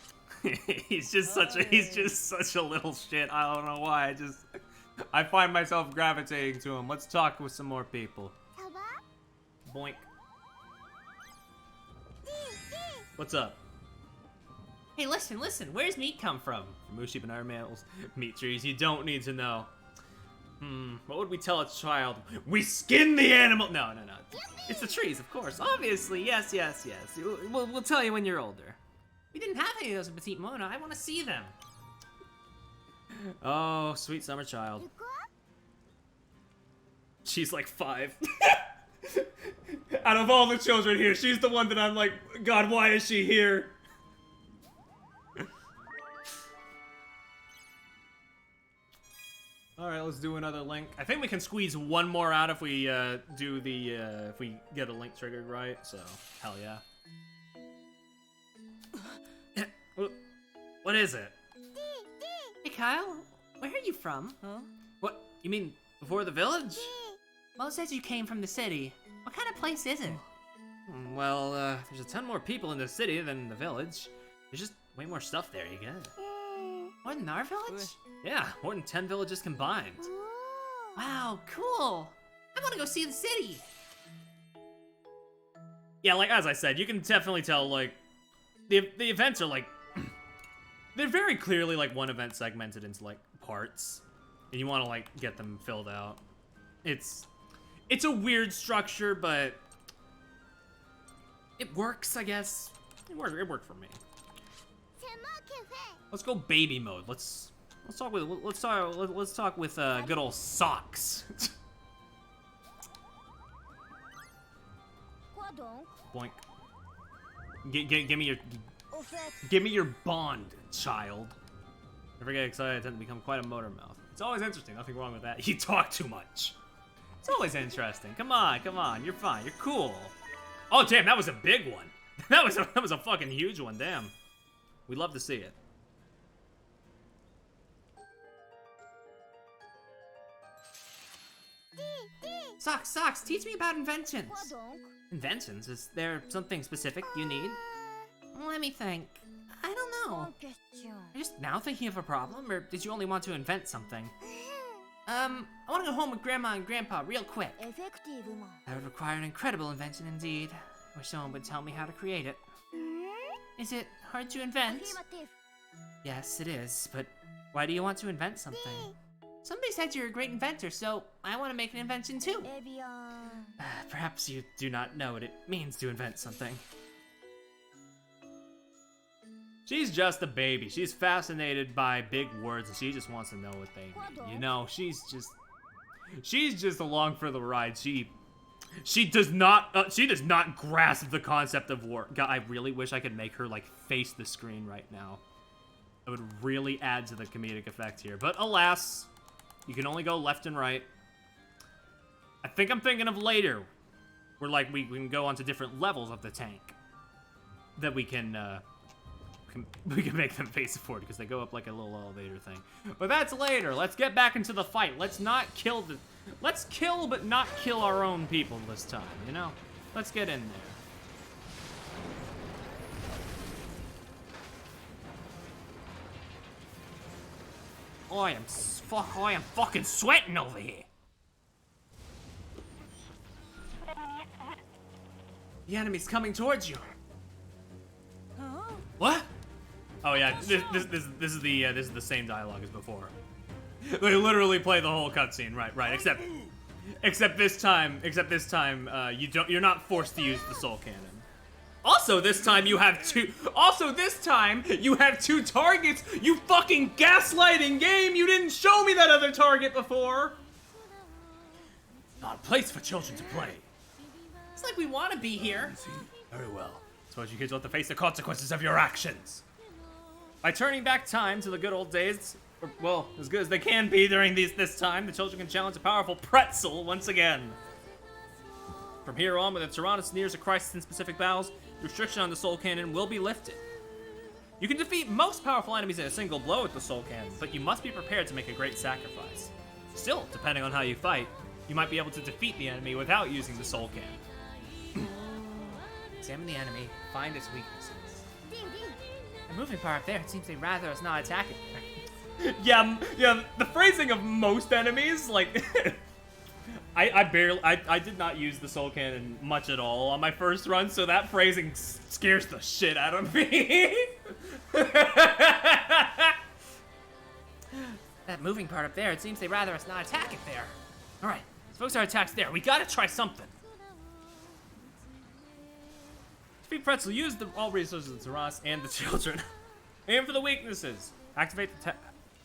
just such a little shit. I don't know why. I find myself gravitating to him. Let's talk with some more people. Boink. What's up? Hey, listen. Where's meat come from? Moose sheep and other mammals. Meat trees. You don't need to know. What would we tell a child? We skin the animal. No. It's the trees, of course. Obviously, yes. We'll tell you when you're older. We didn't have any of those in Petite Mona. I want to see them. Oh, sweet summer child. She's like 5. Out of all the children here, she's the one that I'm like, God, why is she here? Alright, let's do another link. I think we can squeeze one more out if we if we get a link triggered right, so hell yeah. What is it? Hey Kyle, where are you from? Huh? What, you mean before the village? Well, it says you came from the city. What kind of place is it? Well, there's a ton more people in the city than the village. There's just way more stuff there, you get it. More than our village? Yeah, more than 10 villages combined. Wow, cool. I want to go see the city. Yeah, like, as I said, you can definitely tell, like, the events are, like, they're very clearly, like, one event segmented into, like, parts. And you want to, like, get them filled out. It's a weird structure, but it works, I guess. It worked for me. Let's go baby mode. Let's talk with good old Socks. Boink. Give me your bond, child. Never get excited. I tend to become quite a motor mouth. It's always interesting. Nothing wrong with that. You talk too much. It's always interesting. Come on. You're fine. You're cool. Oh damn, that was a big one. That was a fucking huge one. Damn. We'd love to see it. Socks, teach me about inventions. Inventions? Is there something specific you need? Let me think. I don't know. Are you just now thinking of a problem, or did you only want to invent something? I want to go home with Grandma and Grandpa real quick. That would require an incredible invention indeed. I wish someone would tell me how to create it. Is it hard to invent? Yes, it is, but why do you want to invent something? Somebody said you're a great inventor, so I want to make an invention too. Perhaps you do not know what it means to invent something. She's just a baby. She's fascinated by big words, and she just wants to know what they mean. You know, she's just along for the ride. She does not grasp the concept of war. God, I really wish I could make her like face the screen right now. It would really add to the comedic effect here. But alas, you can only go left and right. I think I'm thinking of later, where like we can go onto different levels of the tank that we can make them face forward because they go up like a little elevator thing. But that's later. Let's get back into the fight. Let's kill but not kill our own people this time, you know? Let's get in there. I am fucking sweating over here. The enemy's coming towards you. What? Oh yeah, this is the same dialogue as before. They literally play the whole cutscene, right? Except this time, you're not forced to use the soul cannon. Also this time you have two targets. You fucking gaslighting game. You didn't show me that other target before. Not a place for children to play. It's like we want to be here. Very well. Suppose you kids will have to face the consequences of your actions. By turning back time to the good old days, or, well, as good as they can be during this time, the children can challenge a powerful pretzel once again. From here on, when the Tyrannus nears a crisis in specific battles, the restriction on the Soul Cannon will be lifted. You can defeat most powerful enemies in a single blow with the Soul Cannon, but you must be prepared to make a great sacrifice. Still, depending on how you fight, you might be able to defeat the enemy without using the Soul Cannon. Examine the enemy, find its weaknesses. The moving part up there, it seems they'd rather us not attack it. yeah, the phrasing of most enemies, like... I did not use the Soul Cannon much at all on my first run, so that phrasing scares the shit out of me. That moving part up there, it seems they'd rather us not attack it there. Alright, suppose our attack's there. We gotta try something. Defeat Pretzel, use all resources of Tyrannus and the children. Aim for the weaknesses. Activate the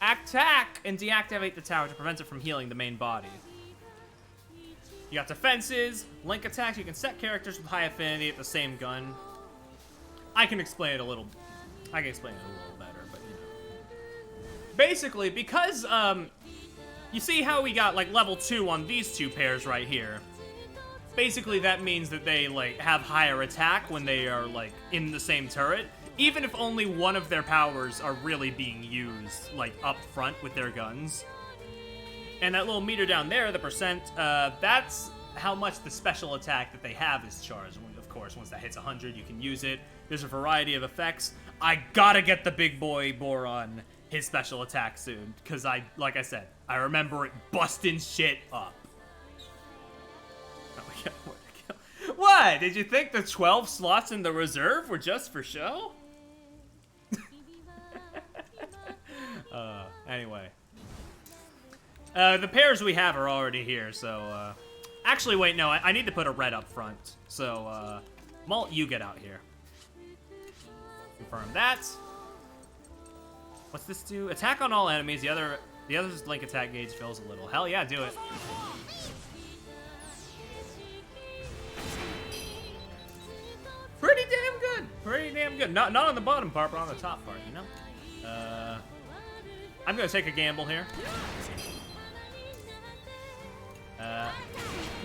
attack and deactivate the tower to prevent it from healing the main body. You got defenses, link attacks. You can set characters with high affinity at the same gun. I can explain it a little better, but you know. Basically, because you see how we got like level 2 on these two pairs right here. Basically, that means that they like have higher attack when they are like in the same turret, even if only one of their powers are really being used like up front with their guns. And that little meter down there, the percent, that's how much the special attack that they have is charged. Of course, once that hits 100, you can use it. There's a variety of effects. I gotta get the big boy Boron his special attack soon, because like I said, I remember it busting shit up. What? Did you think the 12 slots in the reserve were just for show? Anyway. The pairs we have are already here, so, actually, wait, no, I need to put a red up front. So, Malt, you get out here. Confirm that. What's this do? Attack on all enemies. The other's link attack gauge fills a little. Hell yeah, do it. Pretty damn good. Pretty damn good. Not on the bottom part, but on the top part, you know? I'm gonna take a gamble here.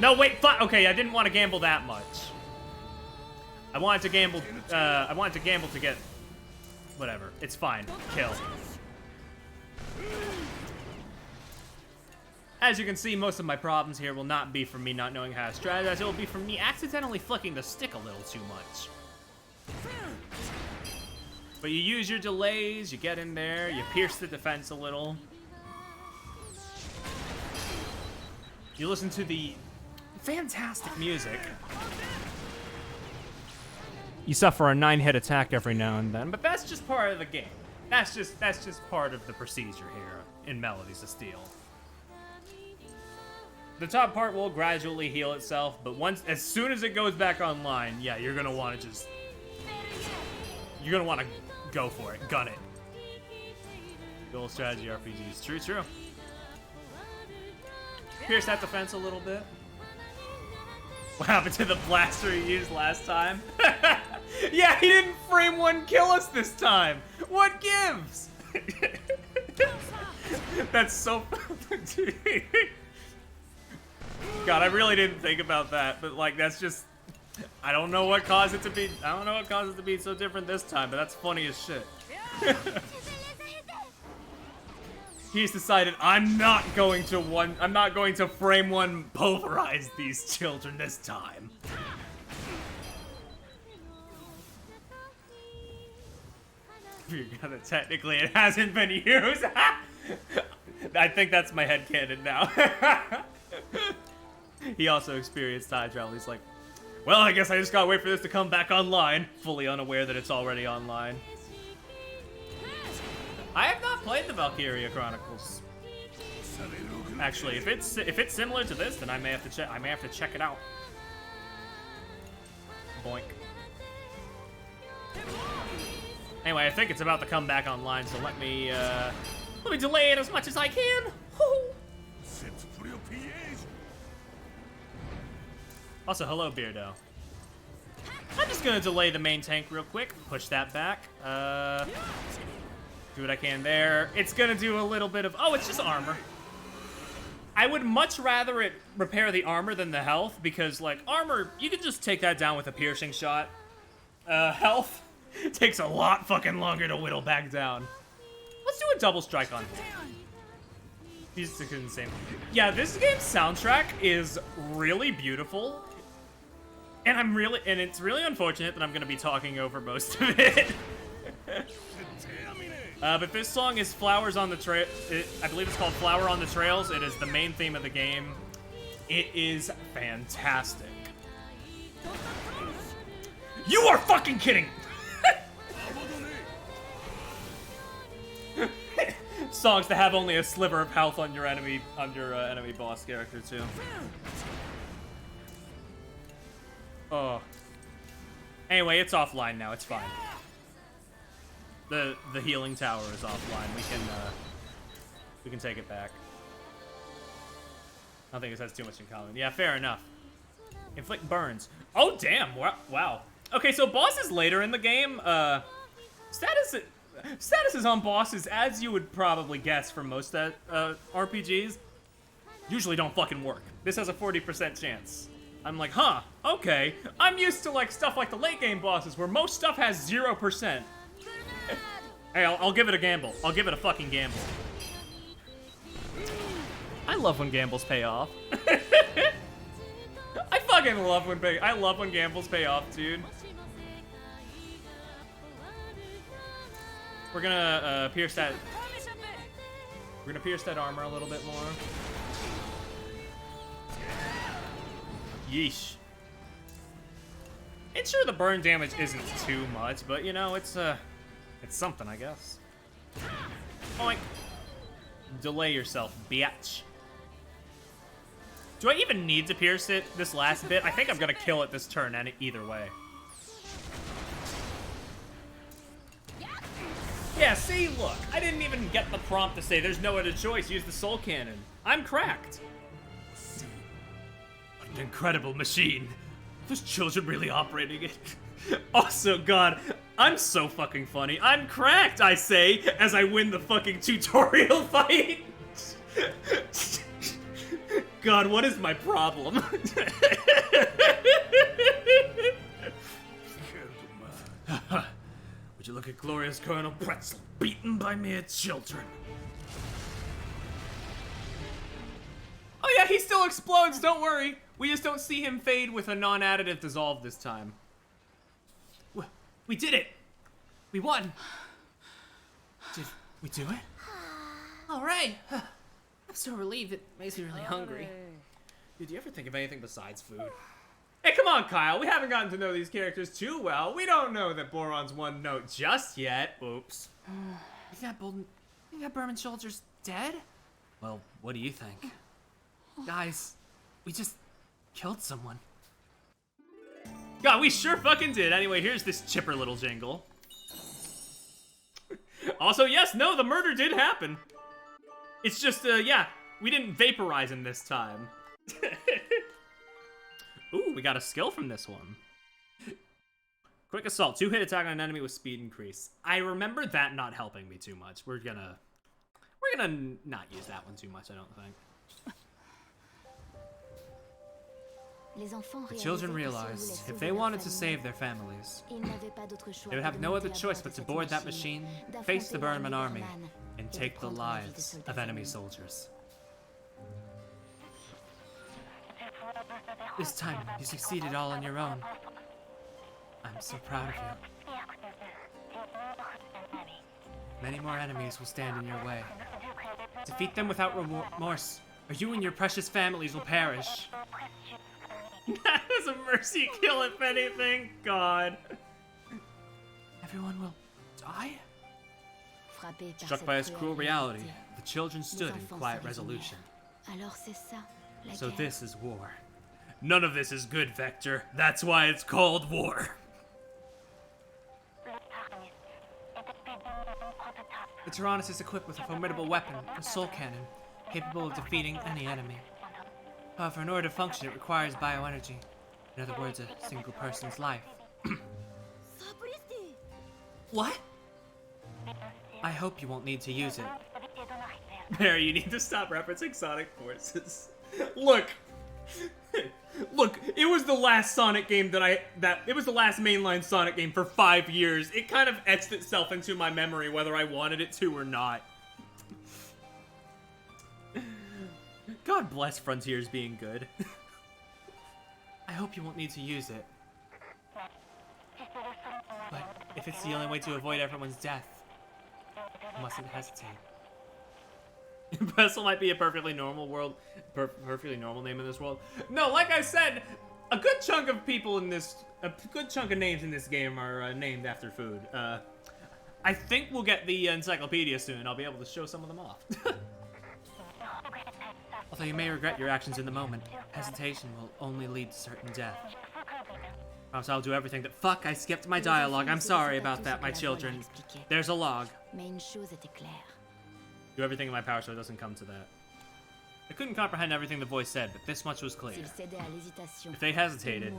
No, wait, okay, I didn't want to gamble that much. I wanted to gamble to get... Whatever, it's fine. Kill. As you can see, most of my problems here will not be from me not knowing how to strategize. It will be from me accidentally flicking the stick a little too much. But you use your delays, you get in there, you pierce the defense a little. You listen to the fantastic music. You suffer a 9-hit attack every now and then, but that's just part of the game. That's just part of the procedure here in Melodies of Steel. The top part will gradually heal itself, but as soon as it goes back online, yeah, you're gonna want to go for it, gun it. Good old strategy RPGs, true. Pierce that defense a little bit. What happened to the blaster you used last time? Yeah, he didn't frame one kill us this time. What gives? That's so... God, I really didn't think about that, but like that's just... I don't know what caused it to be so different this time, but that's funny as shit. He's decided I'm not going to frame one pulverize these children this time. You're gonna technically it hasn't been used. I think that's my headcanon now. He also experienced time travel. He's like, well, I guess I just gotta wait for this to come back online, fully unaware that it's already online. I have not played the Valkyria Chronicles. Actually, if it's similar to this, then I may have to check it out. Boink. Anyway, I think it's about to come back online, so let me delay it as much as I can. Also, hello, Beardo. I'm just gonna delay the main tank real quick. Push that back. Do what I can there. It's gonna do a little bit of... Oh, it's just armor. I would much rather it repair the armor than the health, because, like, armor, you can just take that down with a piercing shot. Health takes a lot fucking longer to whittle back down. Let's do a double strike on him. He's insane. Yeah, this game's soundtrack is really beautiful. And it's really unfortunate that I'm gonna be talking over most of it. But this song is Flowers on the Trail. I believe it's called Flower on the Trails. It is the main theme of the game. It is fantastic. You are fucking kidding! Songs to have only a sliver of health on your enemy boss character too. Oh. Anyway, it's offline now. It's fine. The healing tower is offline. We can take it back. I don't think this has too much in common. Yeah, fair enough. Inflict burns. Oh damn! Wow. Okay, so bosses later in the game. Statuses on bosses, as you would probably guess from most RPGs, usually don't fucking work. This has a 40% chance. I'm like, huh? Okay. I'm used to like stuff like the late game bosses, where most stuff has 0%. Hey, I'll give it a gamble. I'll give it a fucking gamble. I love when gambles pay off. I fucking love when gambles pay off, dude. We're gonna pierce that. We're gonna pierce that armor a little bit more. Yeesh. And sure, the burn damage isn't too much, but you know, it's something, I guess. Oink. Delay yourself, bitch. Do I even need to pierce it this last bit? I think I'm gonna kill it this turn either way. Yeah, see, look, I didn't even get the prompt to say there's no other choice, use the soul cannon. I'm cracked. What an incredible machine. Are those children really operating it? Also, God, I'm so fucking funny. I'm cracked, I say, as I win the fucking tutorial fight. God, what is my problem? Would you look at glorious Colonel Pretzel beaten by mere children? Oh yeah, he still explodes, don't worry. We just don't see him fade with a non-additive dissolve this time. We did it! We won! Did we do it? Alright! I'm so relieved, it makes me really hungry. Dude, do you ever think of anything besides food? Hey, come on, Kyle. We haven't gotten to know these characters too well. We don't know that Boron's one note just yet. Oops. You think Berman Soldier's dead? Well, what do you think? Guys, we just killed someone. God, we sure fucking did. Anyway, here's this chipper little jingle. Also, yes, no, the murder did happen. It's just, yeah, we didn't vaporize him this time. Ooh, we got a skill from this one. Quick assault, 2-hit attack on an enemy with speed increase. I remember that not helping me too much. We're gonna not use that one too much, I don't think. The children realized if they wanted to save their families, they would have no other choice but to board that machine, face the Burman army, and take the lives of enemy soldiers. This time, you succeeded all on your own. I'm so proud of you. Many more enemies will stand in your way. Defeat them without remorse, or you and your precious families will perish. That was a mercy kill, if anything. God. Everyone will die? Struck by its cruel reality, the children stood in quiet resolution. So this is war. None of this is good, Vector. That's why it's called war. The Tyrannus is equipped with a formidable weapon, a soul cannon, capable of defeating any enemy. However, in order to function, it requires bioenergy. In other words, a single person's life. What? I hope you won't need to use it. Barry, you need to stop referencing Sonic Forces. Look! Look, it was the last Sonic game it was the last mainline Sonic game for 5 years. It kind of etched itself into my memory whether I wanted it to or not. God bless Frontiers being good. I hope you won't need to use it. But if it's the only way to avoid everyone's death, you mustn't hesitate. Brestle might be a perfectly normal name in this world. No, like I said, a good chunk of names in this game are named after food. I think we'll get the encyclopedia soon. I'll be able to show some of them off. Although you may regret your actions in the moment, hesitation will only lead to certain death. Promise I'll do everything that— Fuck, I skipped my dialogue. I'm sorry about that, my children. There's a log. Do everything in my power so it doesn't come to that. I couldn't comprehend everything the voice said, but this much was clear. If they hesitated,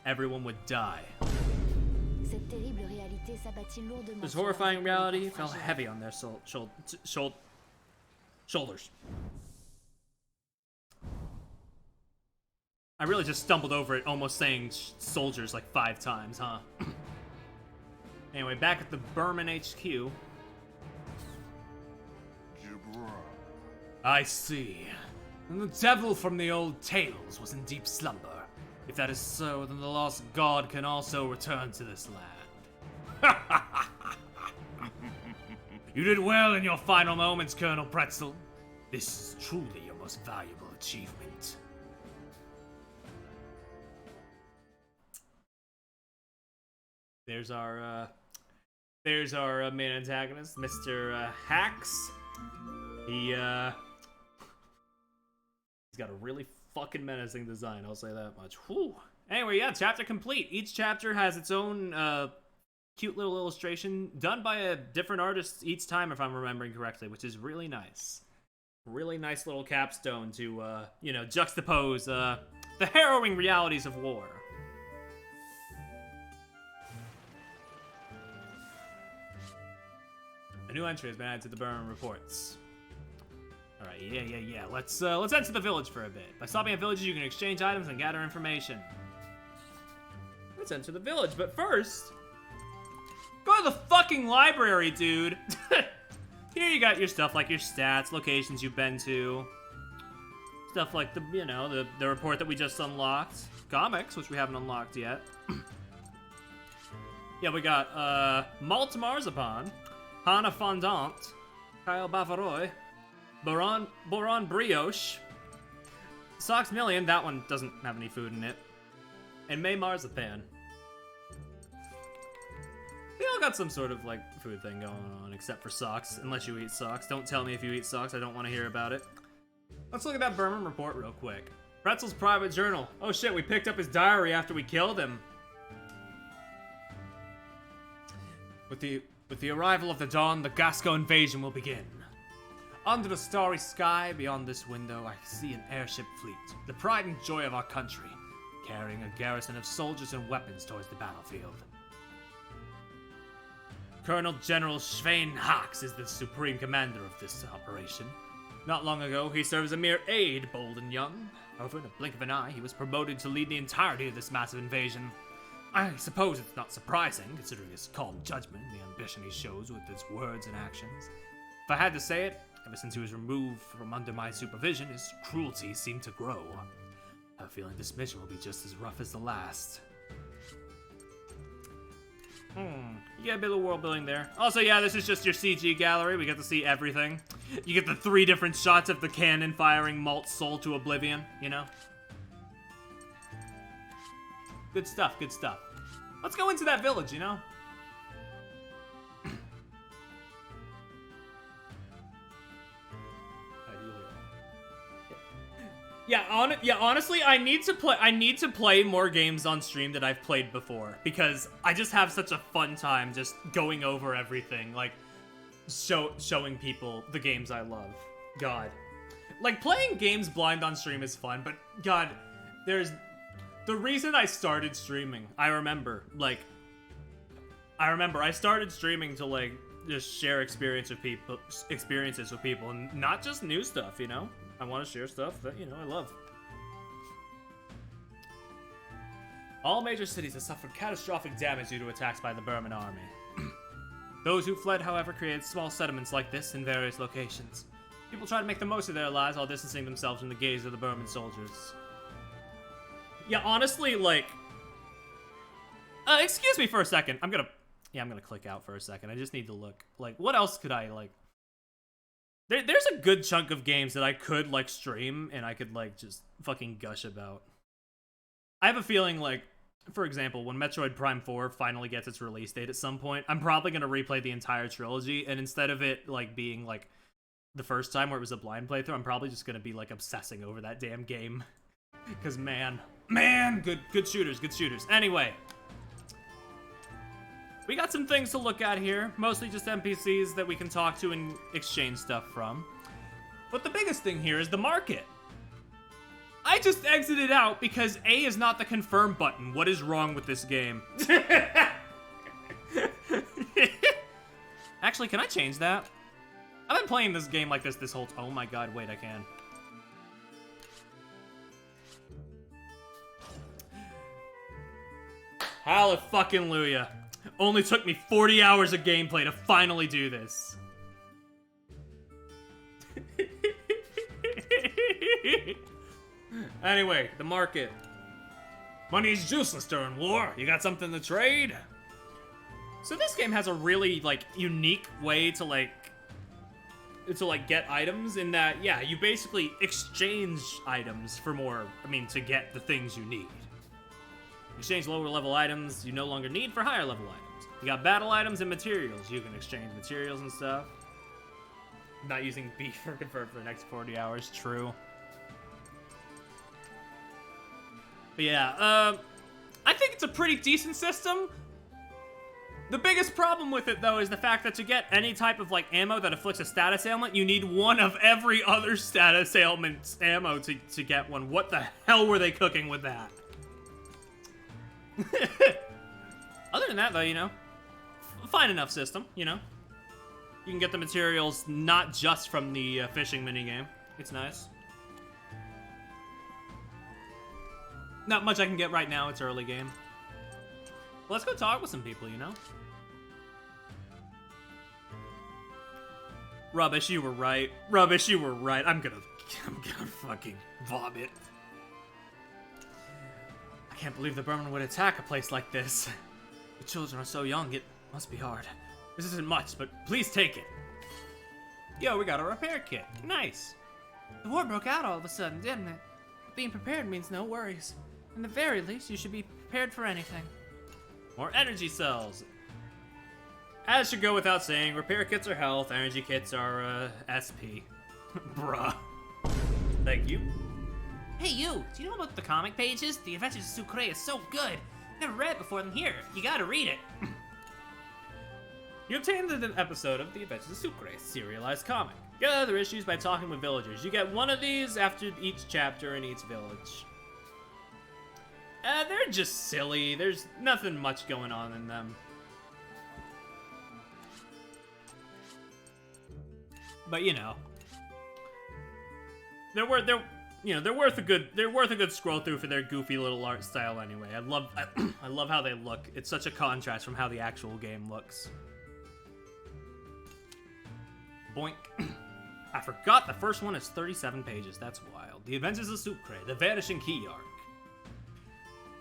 everyone would die. This horrifying reality fell heavy on their shoulders. I really just stumbled over it, almost saying soldiers like 5 times, huh? Anyway, back at the Berman HQ. I see. And the devil from the old tales was in deep slumber. If that is so, then the lost god can also return to this land. You did well in your final moments, Colonel Pretzel. This is truly your most valuable achievement. There's our main antagonist, Mr. Hax. He's got a really fucking menacing design, I'll say that much. Whew. Anyway, yeah, chapter complete. Each chapter has its own cute little illustration done by a different artist each time, if I'm remembering correctly, which is really nice. Really nice little capstone to, juxtapose the harrowing realities of war. A new entry has been added to the Berman reports. Alright, yeah. Let's enter the village for a bit. By stopping at villages, you can exchange items and gather information. Let's enter the village, but first, go to the fucking library, dude. Here you got your stuff like your stats, locations you've been to, stuff like the report that we just unlocked, comics, which we haven't unlocked yet. Yeah, we got Malt Marzipan, Hana Fondant, Kyle Bavaroy, Boron Brioche, Sox Million, that one doesn't have any food in it, and May Marzipan. They all got some sort of, food thing going on, except for socks, unless you eat socks. Don't tell me if you eat socks, I don't want to hear about it. Let's look at that Berman report real quick. Pretzel's private journal. Oh shit, we picked up his diary after we killed him. With the arrival of the dawn, the Gasco invasion will begin. Under the starry sky beyond this window, I see an airship fleet, the pride and joy of our country, carrying a garrison of soldiers and weapons towards the battlefield. Colonel General Svein Hax is the supreme commander of this operation. Not long ago, he served as a mere aide, bold and young. However, in a blink of an eye, he was promoted to lead the entirety of this massive invasion. I suppose it's not surprising, considering his calm judgment and the ambition he shows with his words and actions. If I had to say it, ever since he was removed from under my supervision, his cruelty seemed to grow. I have a feeling this mission will be just as rough as the last. You get a bit of world building there. Also, yeah, this is just your CG gallery. We get to see everything. You get the 3 different shots of the cannon firing Malt's soul to oblivion, you know? Good stuff, good stuff. Let's go into that village, you know? Yeah, honestly, I need to play more games on stream that I've played before, because I just have such a fun time just going over everything, like showing people the games I love. God. Like, playing games blind on stream is fun, but God, there's The reason I started streaming, I remember I started streaming to like just share experiences with people, and not just new stuff, you know? I want to share stuff that, you know, I love. All major cities have suffered catastrophic damage due to attacks by the Burman army. Those who fled, however, created small settlements like this in various locations. People try to make the most of their lives while distancing themselves from the gaze of the Burman soldiers. Yeah, honestly, like... excuse me for a second. I'm gonna click out for a second. I just need to look. Like, what else could I, like... There's a good chunk of games that I could, like, stream, and I could, like, just fucking gush about. I have a feeling, like, for example, when Metroid Prime 4 finally gets its release date at some point, I'm probably gonna replay the entire trilogy, and instead of it, like, being, like, the first time where it was a blind playthrough, I'm probably just gonna be, like, obsessing over that damn game. Because, man, good shooters. Anyway, we got some things to look at here, mostly just NPCs that we can talk to and exchange stuff from. But the biggest thing here is the market. I just exited out because A is not the confirm button. What is wrong with this game? Actually, can I change that? I've been playing this game like this whole oh my god, wait, I can. Hallelujah. Only took me 40 hours of gameplay to finally do this. Anyway, the market. Money's useless during war. You got something to trade? So this game has a really, like, unique way to, like, get items in that, yeah, you basically exchange items for more, to get the things you need. Exchange lower level items you no longer need for higher level items. You got battle items and materials. You can exchange materials and stuff. Not using B for confirm for the next 40 hours, true. But yeah, I think it's a pretty decent system. The biggest problem with it, though, is the fact that to get any type of, like, ammo that afflicts a status ailment, you need one of every other status ailment's ammo to get one. What the hell were they cooking with that? Other than that, though, you know, fine enough system, you know. You can get the materials not just from the fishing minigame. It's nice. Not much I can get right now, it's early game. Well, let's go talk with some people, you know? Rubbish, you were right. Rubbish, you were right. I'm gonna fucking vomit. I can't believe the Burman would attack a place like this. The children are so young, it must be hard. This isn't much, but please take it. Yo, we got a repair kit. Nice. The war broke out all of a sudden, didn't it? Being prepared means no worries. In the very least, you should be prepared for anything. More energy cells. As should go without saying, repair kits are health, energy kits are, SP. Bruh. Thank you. Hey you, do you know about the comic pages? The Adventures of Sucre is so good. Never read it before them here. You gotta read it. You obtained an episode of The Adventures of Sucre, serialized comic. Get other issues by talking with villagers. You get one of these after each chapter in each village. They're just silly. There's nothing much going on in them. But you know, they're worth a good scroll through for their goofy little art style anyway. I love how they look. It's such a contrast from how the actual game looks. Boink. I forgot the first one is 37 pages. That's wild. The Adventures of Sucre, the Vanishing Key arc.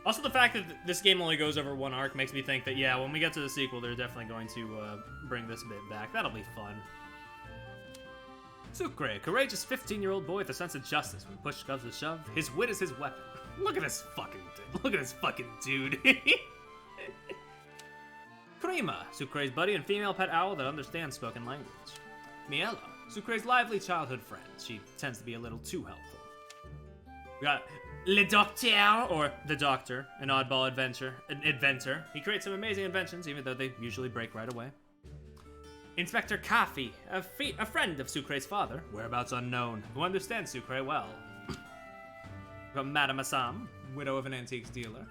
Also, the fact that this game only goes over one arc makes me think that, yeah, when we get to the sequel, they're definitely going to bring this bit back. That'll be fun. Sucre, a courageous 15-year-old boy with a sense of justice. When push comes to shove, his wit is his weapon. Look at this fucking dude. Prima, Sucre's buddy and female pet owl that understands spoken language. Miela, Sucre's lively childhood friend. She tends to be a little too helpful. We got Le Docteur, or the Doctor, an oddball inventor. He creates some amazing inventions, even though they usually break right away. Inspector Kafi, a friend of Sucre's father, whereabouts unknown, who understands Sucre well. From Madame Assam, widow of an antiques dealer.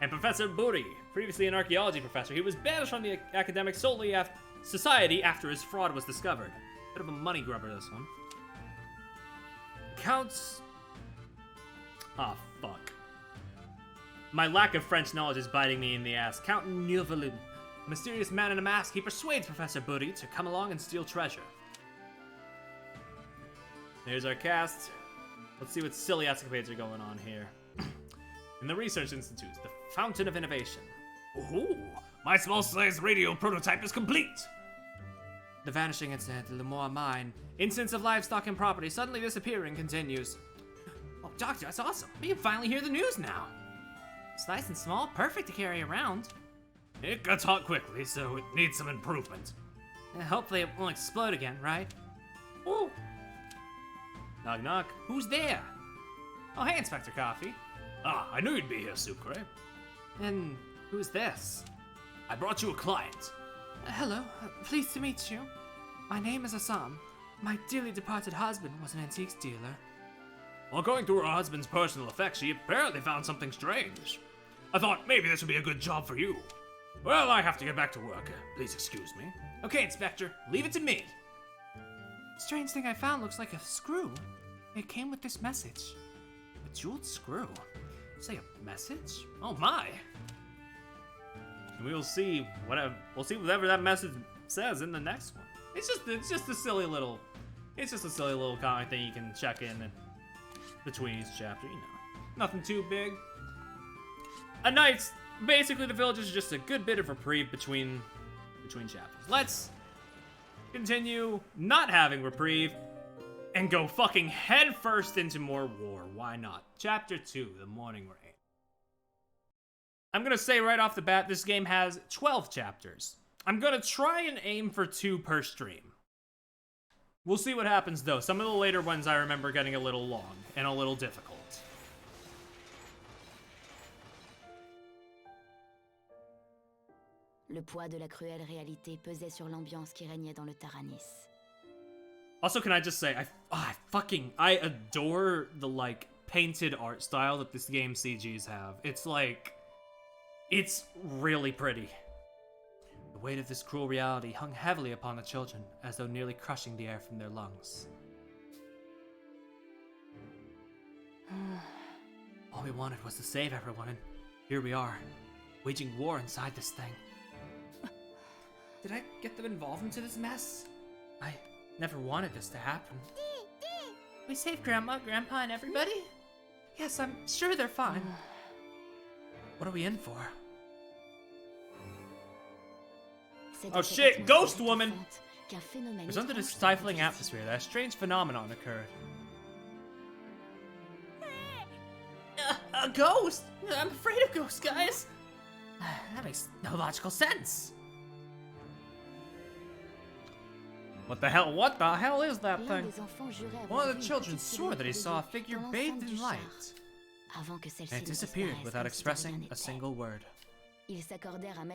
And Professor Buri, previously an archaeology professor, he was banished from the academic society after his fraud was discovered. Bit of a money grubber, this one. Counts... Ah, fuck. My lack of French knowledge is biting me in the ass. Count Neuvelin, a mysterious man in a mask, he persuades Professor Buri to come along and steal treasure. Here's our cast. Let's see what silly escapades are going on here. In the Research Institute, the Fountain of Innovation. Ooh, my small-sized radio prototype is complete! The vanishing incident at Lemoore Mine. Incidents of livestock and property suddenly disappearing continues. Oh, Doctor, that's awesome. We can finally hear the news now. It's nice and small, perfect to carry around. It gets hot quickly, so it needs some improvement. Hopefully it won't explode again, right? Ooh. Knock knock. Who's there? Oh, hey, Inspector Coffee. Ah, I knew you'd be here, Sucre. And who's this? I brought you a client. Hello, pleased to meet you. My name is Assam. My dearly departed husband was an antiques dealer. While going through her husband's personal effects, she apparently found something strange. I thought maybe this would be a good job for you. Well, I have to get back to work. Please excuse me. Okay, Inspector, leave it to me. Strange thing I found looks like a screw. It came with this message. A jeweled screw? Say a message? Oh my! We'll see whatever that message says in the next one. It's just a silly little comic thing you can check in between each chapter, you know. Nothing too big. Basically the village is just a good bit of reprieve between chapters. Let's continue not having reprieve and go fucking head first into more war. Why not? Chapter 2, The Morning Rain. I'm gonna say right off the bat, this game has 12 chapters. I'm gonna try and aim for 2 per stream. We'll see what happens though. Some of the later ones I remember getting a little long and a little difficult. Le poids de la cruelle réalité pesait sur l'ambiance qui régnait dans le Taranis. Also, can I just say, I adore the, like, painted art style that this game CGs have. It's like, it's really pretty. The weight of this cruel reality hung heavily upon the children, as though nearly crushing the air from their lungs. All we wanted was to save everyone, and here we are, waging war inside this thing. Did I get them involved into this mess? I never wanted this to happen. We saved Grandma, Grandpa, and everybody? Yes, I'm sure they're fine. What are we in for? Oh shit, Ghost Woman! It was under this stifling atmosphere that a strange phenomenon occurred. A ghost? I'm afraid of ghosts, guys. That makes no logical sense. What the hell is that thing? One of the children swore that he saw a figure bathed in light. And it disappeared without expressing a single word.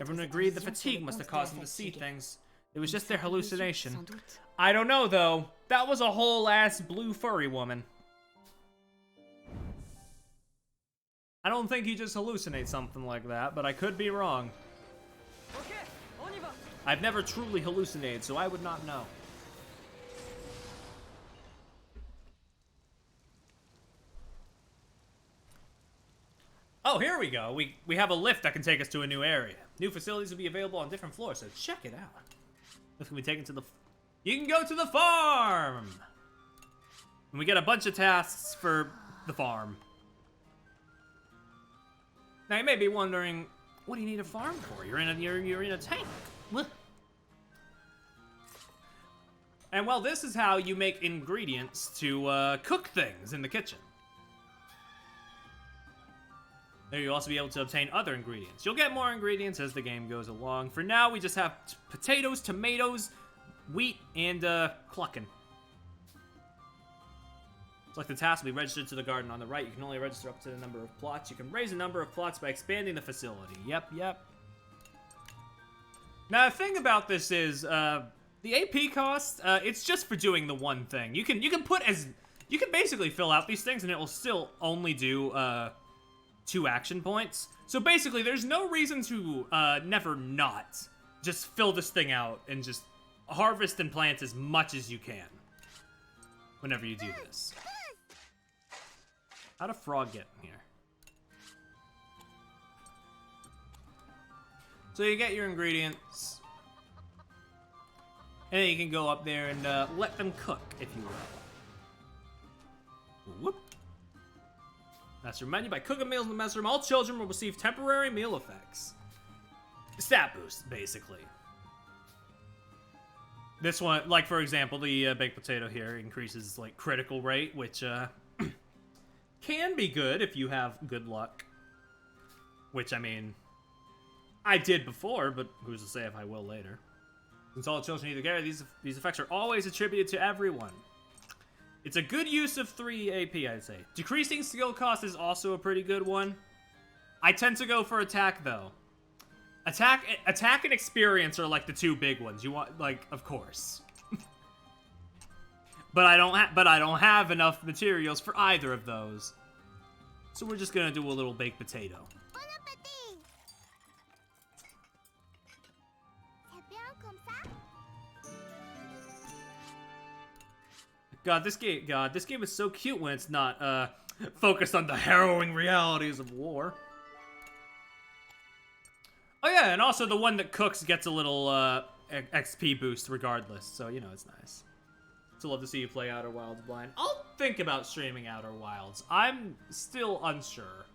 Everyone agreed the fatigue must have caused them to see things. It was just their hallucination. I don't know, though. That was a whole-ass blue furry woman. I don't think he just hallucinates something like that, but I could be wrong. I've never truly hallucinated, so I would not know. Oh, here we go. We have a lift that can take us to a new area. New facilities will be available on different floors, so check it out. This can be taken to the... You can go to the farm! And we get a bunch of tasks for the farm. Now, you may be wondering, what do you need a farm for? You're in a tank. What? And well, this is how you make ingredients to cook things in the kitchen. There you'll also be able to obtain other ingredients. You'll get more ingredients as the game goes along. For now, we just have potatoes, tomatoes, wheat, and clucking. Select the task will be registered to the garden on the right. You can only register up to the number of plots. You can raise the number of plots by expanding the facility. Yep. Now, the thing about this is, the AP cost, it's just for doing the one thing. You can basically fill out these things and it will still only do, 2 action points. So basically, there's no reason to never not just fill this thing out and just harvest and plant as much as you can whenever you do this. How'd a frog get in here? So you get your ingredients, and then you can go up there and let them cook, if you will. Whoop. Master menu. By cooking meals in the mess room, all children will receive temporary meal effects. Stat boost, basically. This one, like for example, the baked potato here increases like critical rate, which can be good if you have good luck. Which, I mean, I did before, but who's to say if I will later. Since all children either carry, these effects are always attributed to everyone. It's a good use of 3 AP, I'd say. Decreasing skill cost is also a pretty good one. I tend to go for attack, though. Attack and experience are like the 2 big ones. You want, like, of course. But I don't have enough materials for either of those. So we're just gonna do a little baked potato. God, this game is so cute when it's not focused on the harrowing realities of war. Oh yeah, and also the one that cooks gets a little XP boost regardless, so you know it's nice. So love to see you play Outer Wilds blind. I'll think about streaming Outer Wilds. I'm still unsure,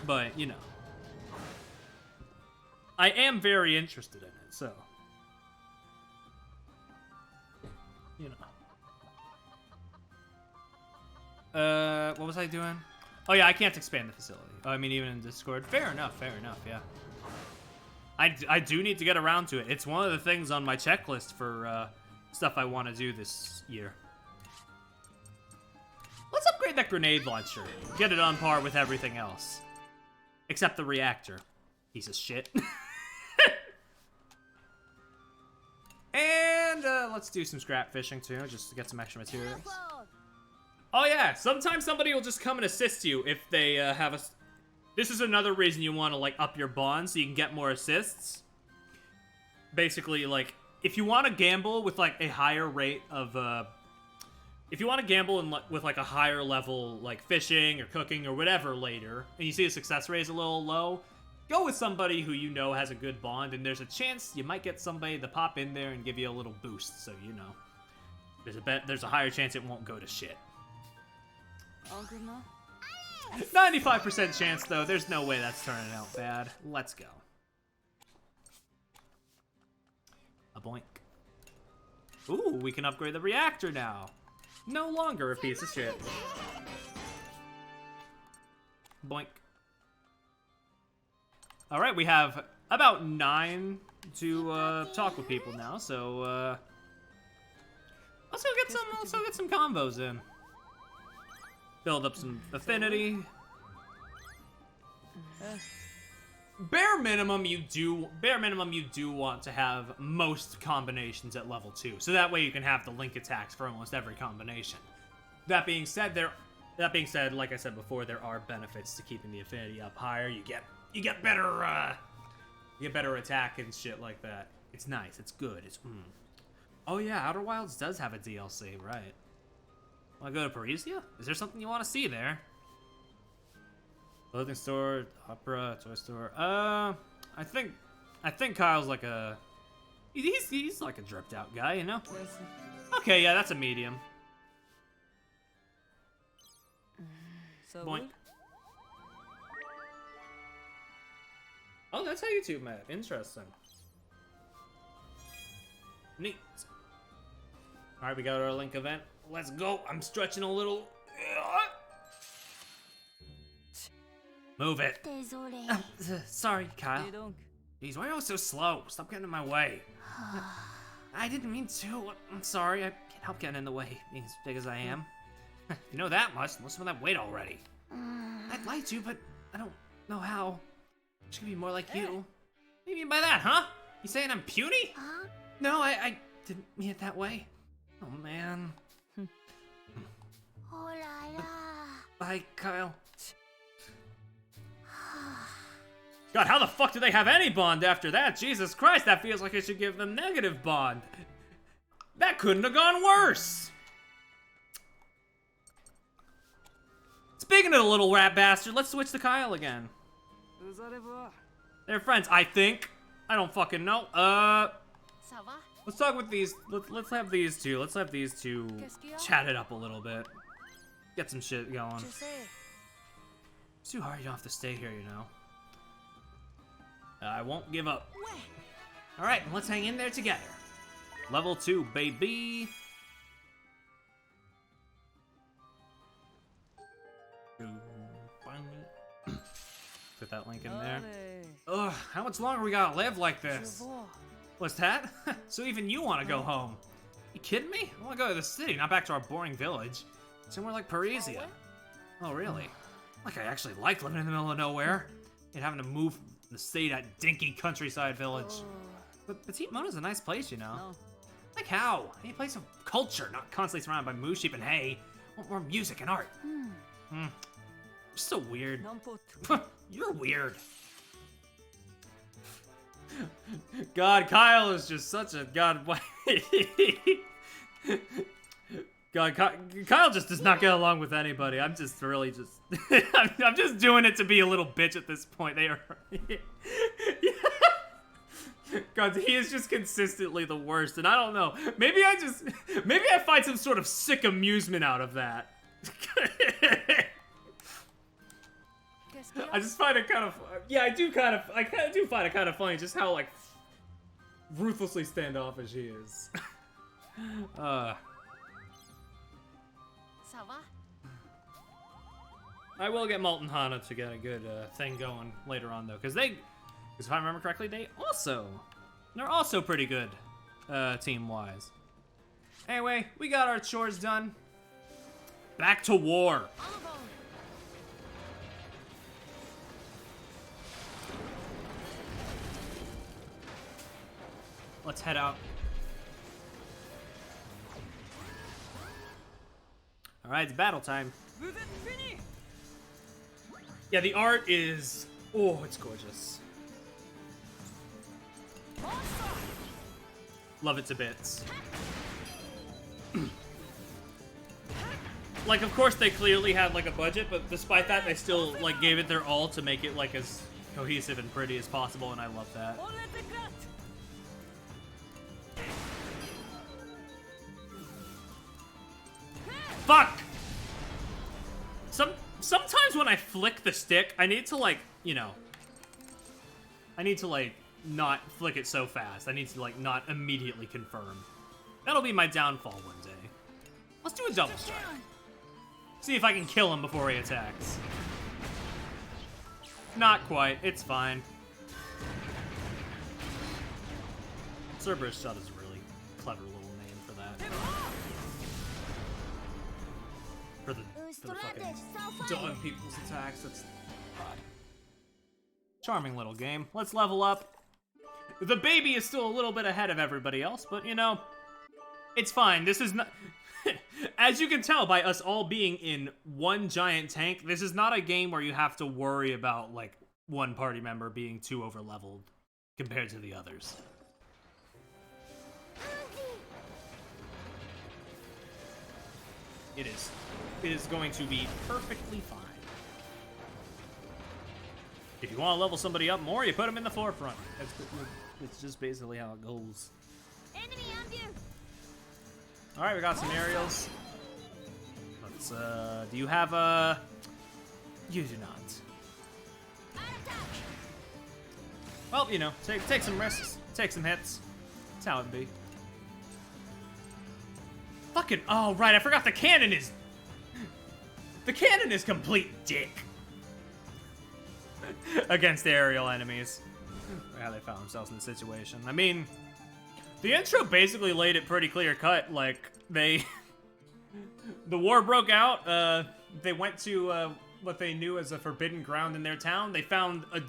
but you know, I am very interested in it, so. You know. What was I doing? Oh yeah, I can't expand the facility. Oh, I mean, even in Discord. Fair enough, yeah. I do need to get around to it. It's one of the things on my checklist for stuff I want to do this year. Let's upgrade that grenade launcher. Get it on par with everything else. Except the reactor. Piece of shit. And let's do some scrap fishing too, just to get some extra materials. Oh yeah, sometimes somebody will just come and assist you if they have a... This is another reason you want to like up your bond so you can get more assists. Basically, like, if you want to gamble with like a higher rate of... If you want to gamble with like a higher level, like fishing or cooking or whatever later, and you see the success rate is a little low, go with somebody who you know has a good bond, and there's a chance you might get somebody to pop in there and give you a little boost, so you know. There's a higher chance it won't go to shit. 95% chance, though. There's no way that's turning out bad. Let's go. A boink. Ooh, we can upgrade the reactor now. No longer a piece of shit. Boink. Alright, we have about 9 to talk with people now, so let's go get some combos in. Build up some affinity. Bare minimum you do want to have most combinations at level 2, so that way you can have the link attacks for almost every combination. That being said, like I said before, there are benefits to keeping the affinity up higher. You get better attack and shit like that. It's nice. It's good. Oh yeah, Outer Wilds does have a DLC, right? Wanna go to Parisia? Is there something you want to see there? Clothing store, opera, toy store. I think Kyle's like a... He's like a dripped out guy, you know? Okay, yeah, that's a medium. Boink. Oh, that's how YouTube met. Interesting. Neat. Alright, we got our link event. Let's go. I'm stretching a little. Move it. Sorry, Kyle. Jeez, why are you so slow? Stop getting in my way. I didn't mean to. I'm sorry. I can't help getting in the way, being as big as I am. You know that much. Most of that weight already. I'd like to, but I don't know how. I should be more like you. What do you mean by that, huh? You saying I'm puny? No, I didn't mean it that way. Oh, man. Bye, Kyle. God, how the fuck do they have any bond after that? Jesus Christ, that feels like it should give them negative bond. That couldn't have gone worse. Speaking of the little rat bastard, let's switch to Kyle again. They're friends, I think. I don't fucking know. Let's talk with these. Let's have these two. Let's have these two chat it up a little bit. Get some shit going. It's too hard. You don't have to stay here, you know. I won't give up. All right, let's hang in there together. Level 2, baby. Put that link in there. Ugh, how much longer we gotta live like this? What's that? So even you want to go home? You kidding me? I want to go to the city, not back to our boring village. Somewhere like Parisia. Oh, really? Like I actually like living in the middle of nowhere and having to move to stay that dinky countryside village. But Petite Mona's a nice place, you know. Like how? Any place of culture, not constantly surrounded by moose, sheep, and hay. I want more music and art. You're so weird. You're weird. God, Kyle is just such a god. God, Kyle just does not get along with anybody. I'm just really just. I'm just doing it to be a little bitch at this point. They are. God, he is just consistently the worst, and I don't know. Maybe I find some sort of sick amusement out of that. I just find it kind of, yeah, I do find it kind of funny just how, like, ruthlessly standoffish he is. I will get Malt and Hana to get a good thing going later on, though, because if I remember correctly, they're also pretty good, team-wise. Anyway, we got our chores done. Back to war. Let's head out. All right, it's battle time. Yeah, the art is, oh, it's gorgeous. Love it to bits. Like, of course, they clearly had, like, a budget, but despite that, they still, like, gave it their all to make it, like, as cohesive and pretty as possible, and I love that. Fuck! Sometimes when I flick the stick, I need to, like, you know, not flick it so fast. I need to, like, not immediately confirm. That'll be my downfall one day. Let's do a double strike. See if I can kill him before he attacks. Not quite. It's fine. Cerberus shot is a really clever little name for that. For the fucking dog people's attacks. That's odd. Charming little game. Let's level up. The baby is still a little bit ahead of everybody else, but you know, it's fine. This is not. As you can tell by us all being in one giant tank, this is not a game where you have to worry about, like, one party member being too overleveled compared to the others. It is going to be perfectly fine. If you want to level somebody up more, you put them in the forefront. It's just basically how it goes. Enemy on view. All right, we got some aerials. Let's, do you have a... You do not. Well, you know, take some risks, take some hits. That's how it be. Fucking, oh, right, I forgot the cannon is... The cannon is complete dick. Against the aerial enemies. How they found themselves in the situation. I mean... The intro basically laid it pretty clear cut, like, the war broke out, they went to, what they knew as a forbidden ground in their town, they found a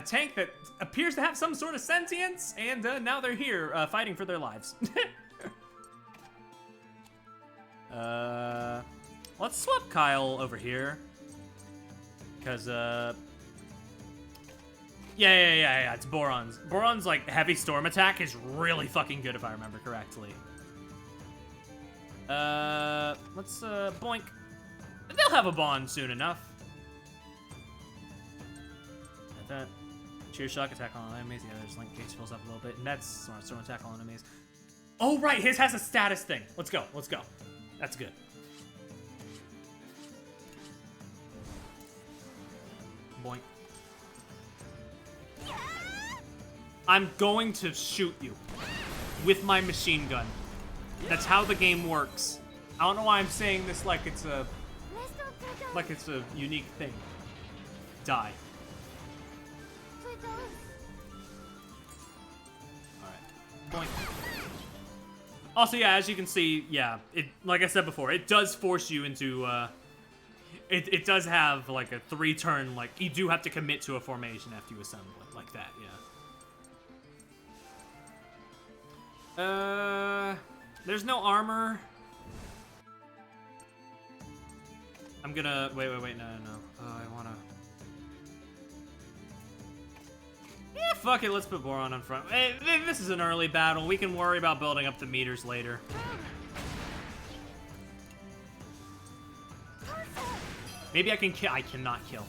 tank that appears to have some sort of sentience, and, now they're here, fighting for their lives. Let's swap Kyle over here. Because, Yeah, it's Boron's. Boron's, like, heavy storm attack is really fucking good if I remember correctly. Let's, boink. They'll have a bond soon enough. Like that. Cheer shock attack on enemies. Yeah, there's link gauge fills up a little bit. And that's smart storm attack on enemies. Oh, right, his has a status thing. Let's go. That's good. Boink. I'm going to shoot you with my machine gun. That's how the game works. I don't know why I'm saying this like it's a unique thing. Die. Alright. Boink. Also, yeah, as you can see, yeah, it, like I said before, it does force you into, it does have, like, a 3-turn, like, you do have to commit to a formation after you assemble it, like that, yeah. There's no armor. I'm gonna, wait, no. Oh, I wanna... Yeah, fuck it, let's put Boron on front. Hey, this is an early battle. We can worry about building up the meters later. Maybe I can kill. I cannot kill.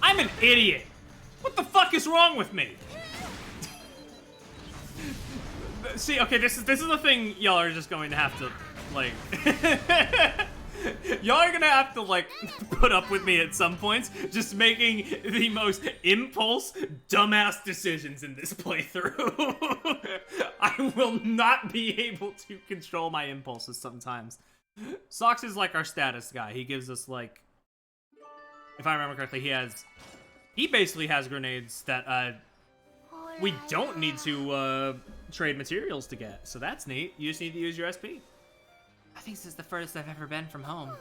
I'm an idiot. What the fuck is wrong with me? See, okay, this is the thing y'all are just going to have to, like... Y'all are gonna have to, like, put up with me at some points, just making the most impulse, dumbass decisions in this playthrough. I will not be able to control my impulses sometimes. Socks is, like, our status guy. He gives us, like... If I remember correctly, he basically has grenades that, we don't need to, trade materials to get. So that's neat. You just need to use your SP. I think this is the furthest I've ever been from home.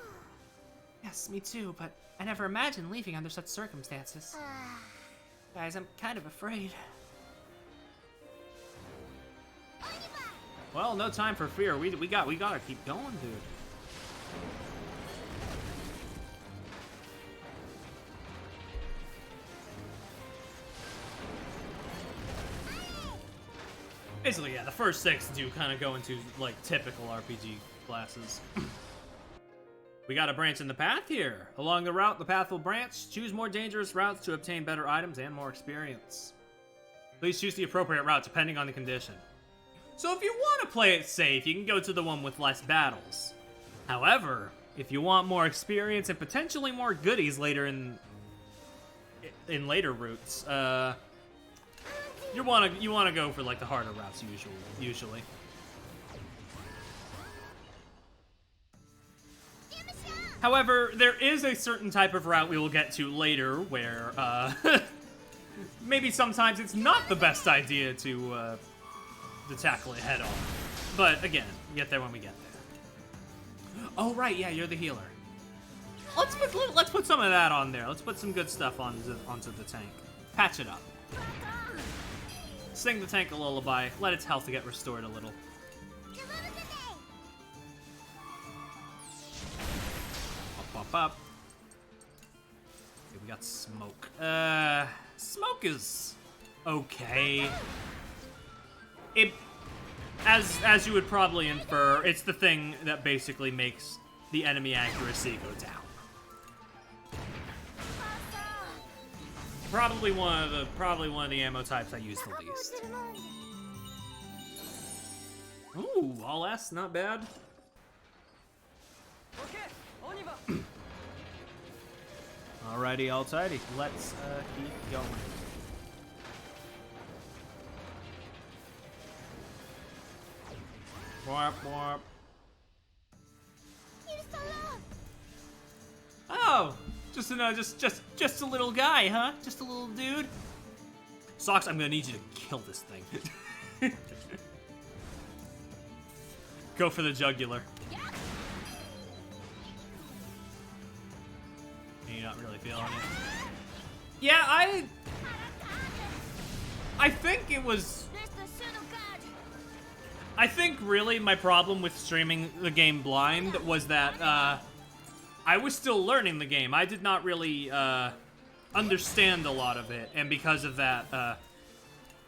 Yes, me too, but I never imagined leaving under such circumstances. Guys, I'm kind of afraid. Well, no time for fear. We gotta keep going, dude. Basically, yeah, the first 6 do kind of go into, like, typical RPG classes. We got a branch in the path here. Along the route, the path will branch. Choose more dangerous routes to obtain better items and more experience. Please choose the appropriate route depending on the condition. So if you want to play it safe, you can go to the one with less battles. However, if you want more experience and potentially more goodies later in later routes, you wanna go for, like, the harder routes usually. However, there is a certain type of route we will get to later where, maybe sometimes it's not the best idea to tackle it head on. But again, get there when we get there. Oh right, yeah, you're the healer. Let's put some of that on there. Let's put some good stuff onto the tank. Patch it up. Sing the tank a lullaby. Let its health get restored a little. Up. Okay, we got smoke. Smoke is okay. It, as you would probably infer, it's the thing that basically makes the enemy accuracy go down. Probably one of the ammo types I use the least. Ooh, all S, not bad. Alrighty, all tidy. Let's keep going. Warp, warp. Oh, just a little guy, huh? Just a little dude. Socks, I'm gonna need you to kill this thing. Go for the jugular. You're not really feeling it. Yeah, I think it was... I think really my problem with streaming the game blind was that I was still learning the game. I did not really understand a lot of it, and because of that,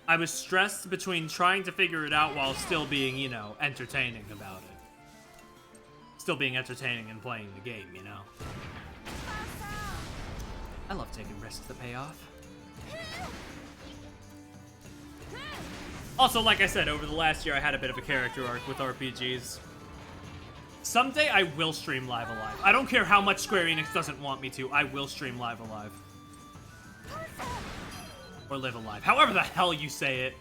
I was stressed between trying to figure it out while still being, you know, entertaining about it. Still being entertaining and playing the game, you know? I love taking risks to pay off. Also, like I said, over the last year, I had a bit of a character arc with RPGs. Someday, I will stream Live Alive. I don't care how much Square Enix doesn't want me to, I will stream Live Alive. Or Live Alive. However the hell you say it.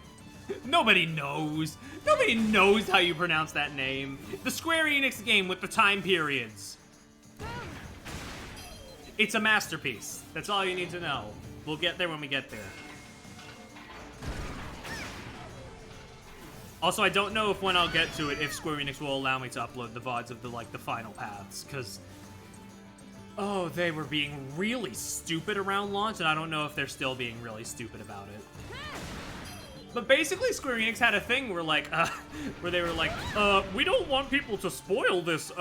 Nobody knows. Nobody knows how you pronounce that name. The Square Enix game with the time periods. It's a masterpiece. That's all you need to know. We'll get there when we get there. Also, I don't know if when I'll get to it, if Square Enix will allow me to upload the VODs of the, like, the final paths, because... Oh, they were being really stupid around launch, and I don't know if they're still being really stupid about it. But basically, Square Enix had a thing where, like, where they were like, we don't want people to spoil this,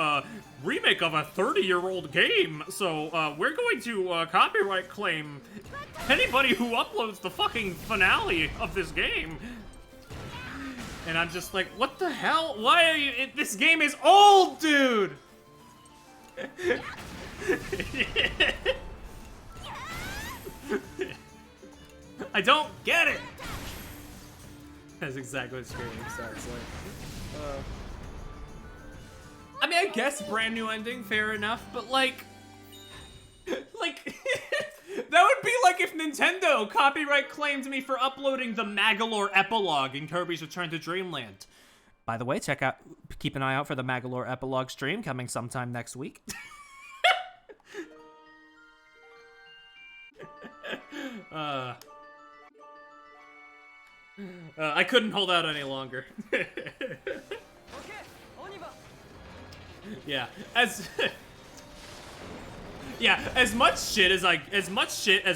remake of a 30-year-old game, so, we're going to, copyright claim anybody who uploads the fucking finale of this game. And I'm just like, what the hell? Why are you... this game is old, dude! I don't get it! That's exactly what Square Enix sounds like. I mean, I guess brand new ending, fair enough, but like... that would be like if Nintendo copyright claimed me for uploading the Magalore epilogue in Kirby's Return to Dreamland. By the way, keep an eye out for the Magalore epilogue stream coming sometime next week. I couldn't hold out any longer. Yeah, as much shit as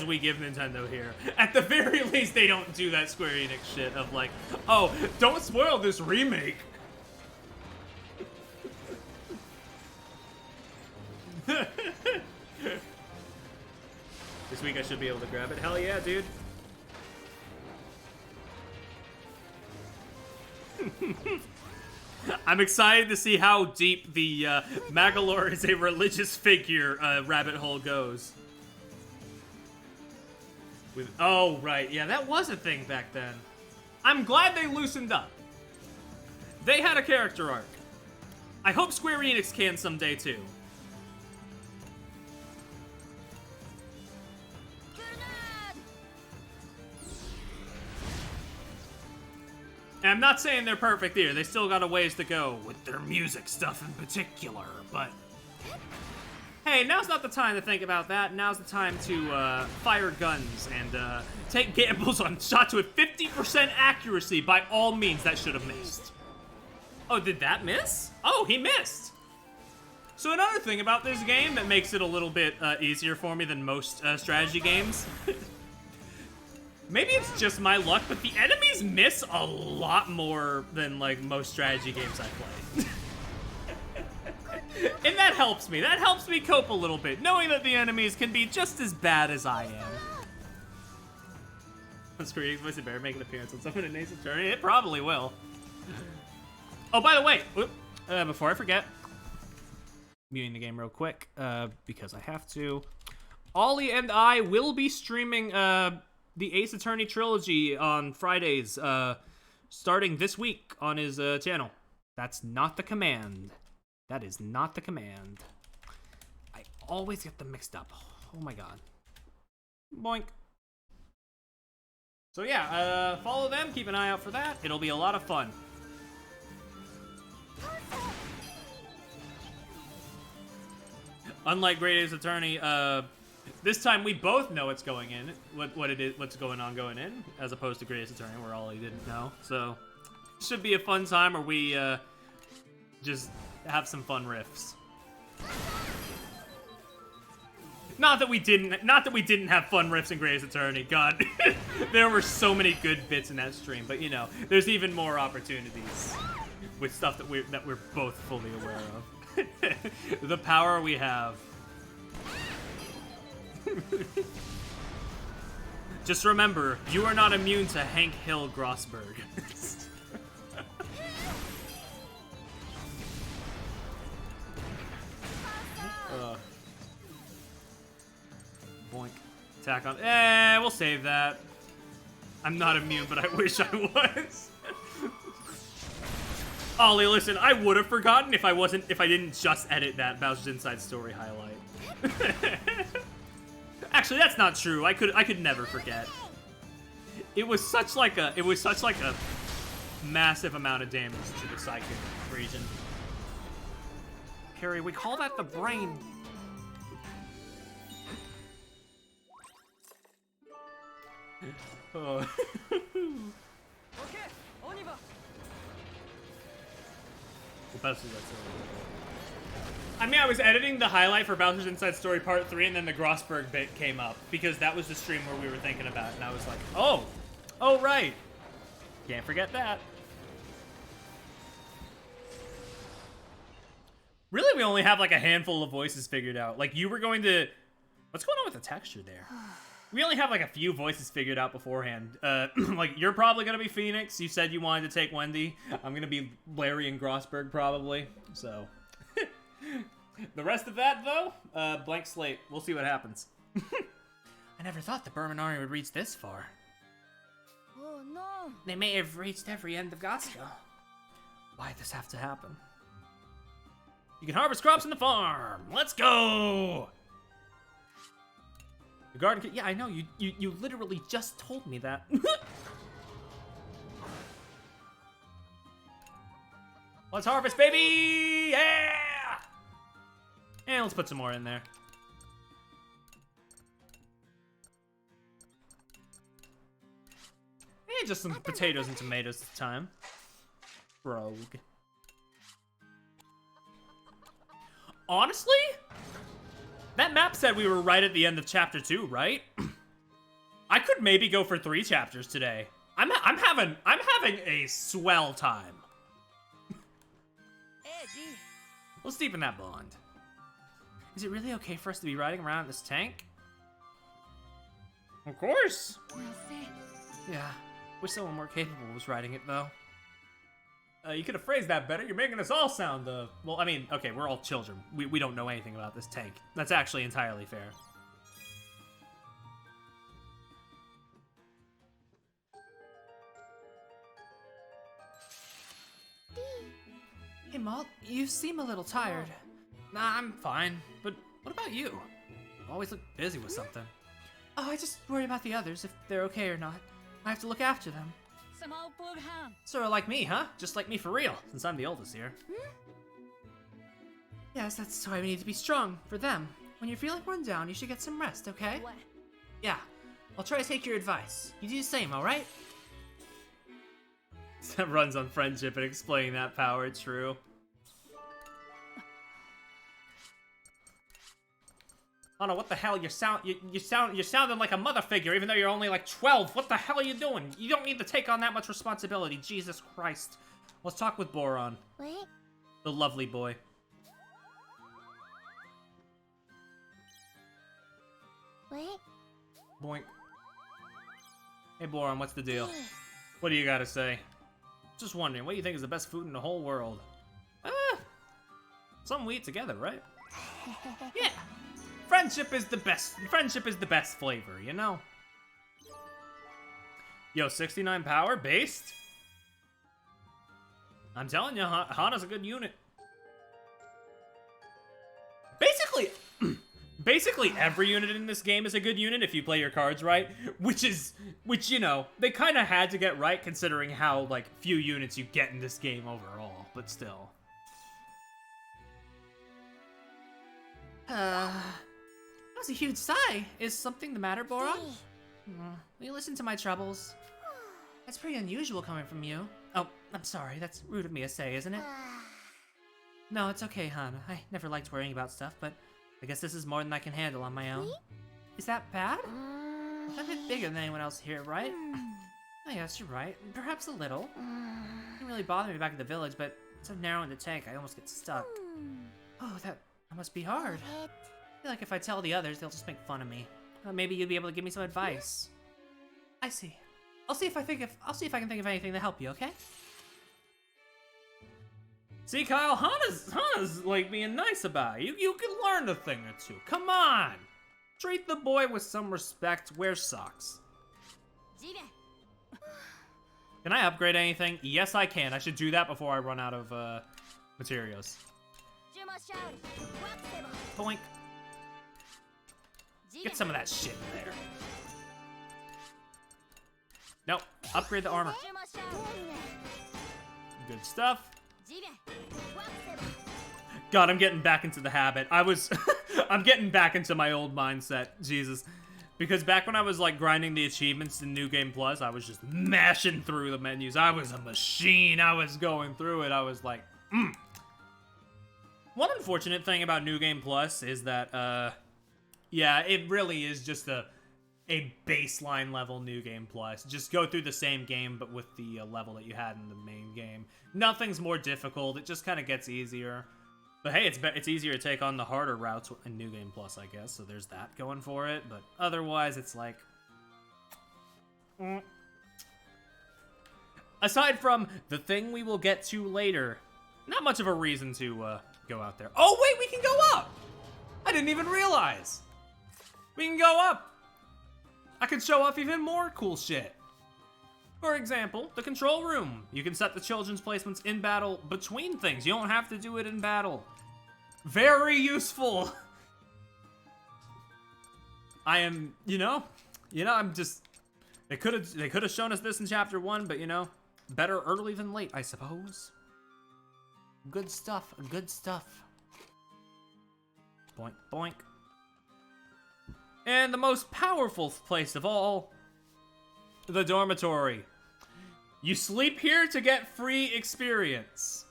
we give Nintendo here, at the very least they don't do that Square Enix shit of like, oh, don't spoil this remake. This week I should be able to grab it. Hell yeah, dude. I'm excited to see how deep the Magalore is a religious figure rabbit hole goes. Oh, right. Yeah, that was a thing back then. I'm glad they loosened up. They had a character arc. I hope Square Enix can someday, too. And I'm not saying they're perfect either. They still got a ways to go with their music stuff in particular, but... Hey, now's not the time to think about that. Now's the time to fire guns and take gambles on shots with 50% accuracy. By all means, that should have missed. Oh, did that miss? Oh, he missed. So another thing about this game that makes it a little bit easier for me than most strategy games... Maybe it's just my luck, but the enemies miss a lot more than, like, most strategy games I play. And that helps me. That helps me cope a little bit, knowing that the enemies can be just as bad as I am. Square Enix voice better make an appearance on someone in Ace Attorney. It probably will. Oh, by the way, before I forget, muting the game real quick, because I have to. Ollie and I will be streaming, the Ace Attorney trilogy on Fridays, starting this week on his channel. That's not the command. That is not the command. I always get them mixed up. Oh my god. Boink. So yeah, follow them, keep an eye out for that. It'll be a lot of fun. Unlike Great Ace Attorney, this time we both know what's going in, what's going on going in, as opposed to Great Ace Attorney where Ollie didn't know. So, should be a fun time where we just have some fun riffs. Not that we didn't have fun riffs in Grey's Attorney. God, there were so many good bits in that stream. But you know, there's even more opportunities with stuff that we're both fully aware of. The power we have. Just remember, you are not immune to Hank Hill Grossberg. Boink. Attack on. We'll save that. I'm not immune, but I wish I was. Ollie, listen, I would have forgotten if I didn't just edit that Bowser's Inside Story highlight. Actually, that's not true. I could never forget. It was such like a massive amount of damage to the psychic region. Harry, we call that the brain. Oh. I mean, I was editing the highlight for Bowser's Inside Story Part 3, and then the Grossberg bit came up, because that was the stream where we were thinking about it, and I was like, oh, right. Can't forget that. Really, we only have like a handful of voices figured out. Like, you were going to... What's going on with the texture there? We only have like a few voices figured out beforehand. Like, you're probably gonna be Phoenix. You said you wanted to take Wendy. I'm gonna be Larry and Grossberg probably. So, the rest of that though, blank slate. We'll see what happens. I never thought the Burman army would reach this far. Oh no! They may have reached every end of Gotska. Why'd this have to happen? You can harvest crops in the farm. Let's go. The garden, yeah, I know, you literally just told me that. Let's harvest, baby! Yeah! And let's put some more in there. And just some potatoes and tomatoes this time. Rogue. Honestly? That map said we were right at the end of chapter 2, right? I could maybe go for 3 chapters today. I'm having a swell time. Let's deepen that bond. Is it really okay for us to be riding around in this tank? Of course. Yeah, wish someone more capable was riding it though. You could have phrased that better. You're making us all sound, well, I mean, okay, we're all children. We don't know anything about this tank. That's actually entirely fair. Hey, Malt, you seem a little tired. Nah, I'm fine. But what about you? You always look busy with something. Oh, I just worry about the others, if they're okay or not. I have to look after them. Sort of like me, huh? Just like me for real, since I'm the oldest here. Yes, that's why we need to be strong, for them. When you're feeling run down, you should get some rest, okay? What? Yeah, I'll try to take your advice. You do the same, alright? That runs on friendship and explaining that power, true. Oh no, what the hell? You're sounding like a mother figure, even though you're only like 12. What the hell are you doing? You don't need to take on that much responsibility. Jesus Christ. Let's talk with Boron. What? The lovely boy. What? Boink. Hey Boron, what's the deal? What do you gotta say? Just wondering, what do you think is the best food in the whole world? Something we eat together, right? Yeah. Friendship is the best flavor, you know? Yo, 69 power, based? I'm telling you, Hana's a good unit. Basically every unit in this game is a good unit if you play your cards right, which, you know, they kind of had to get right considering how, like, few units you get in this game overall, but still. That was a huge sigh. Is something the matter, Boron? Will you listen to my troubles? That's pretty unusual coming from you. Oh, I'm sorry. That's rude of me to say, isn't it? No, it's okay, Hana. I never liked worrying about stuff, but I guess this is more than I can handle on my own. Is that bad? I'm a bit bigger than anyone else here, right? Oh, yes, you're right. Perhaps a little. It didn't really bother me back at the village, but it's so narrow in the tank, I almost get stuck. Oh, that must be hard. I feel like if I tell the others, they'll just make fun of me. Maybe you'd be able to give me some advice. I see. I'll see if I can think of anything to help you, okay? See, Kyle, Hana's like being nice about it. You can learn a thing or two. Come on. Treat the boy with some respect. Wear socks. Can I upgrade anything? Yes, I can. I should do that before I run out of materials. Boink. Get some of that shit in there. Nope. Upgrade the armor. Good stuff. God, I'm getting back into the habit. I'm getting back into my old mindset. Jesus. Because back when I was like grinding the achievements in New Game Plus, I was just mashing through the menus. I was a machine. I was going through it. I was like, One unfortunate thing about New Game Plus is that, yeah, it really is just a baseline level New Game Plus. Just go through the same game, but with the level that you had in the main game. Nothing's more difficult. It just kind of gets easier. But hey, it's easier to take on the harder routes in New Game Plus, I guess. So there's that going for it. But otherwise, it's like... Aside from the thing we will get to later, not much of a reason to go out there. Oh, wait, we can go up! I didn't even realize! We can go up! I can show off even more cool shit. For example, the control room. You can set the children's placements in battle between things. You don't have to do it in battle. Very useful. I am, I'm just... They could have shown us this in Chapter 1, but, better early than late, I suppose. Good stuff, good stuff. Boink, boink. And the most powerful place of all, the dormitory. You sleep here to get free experience.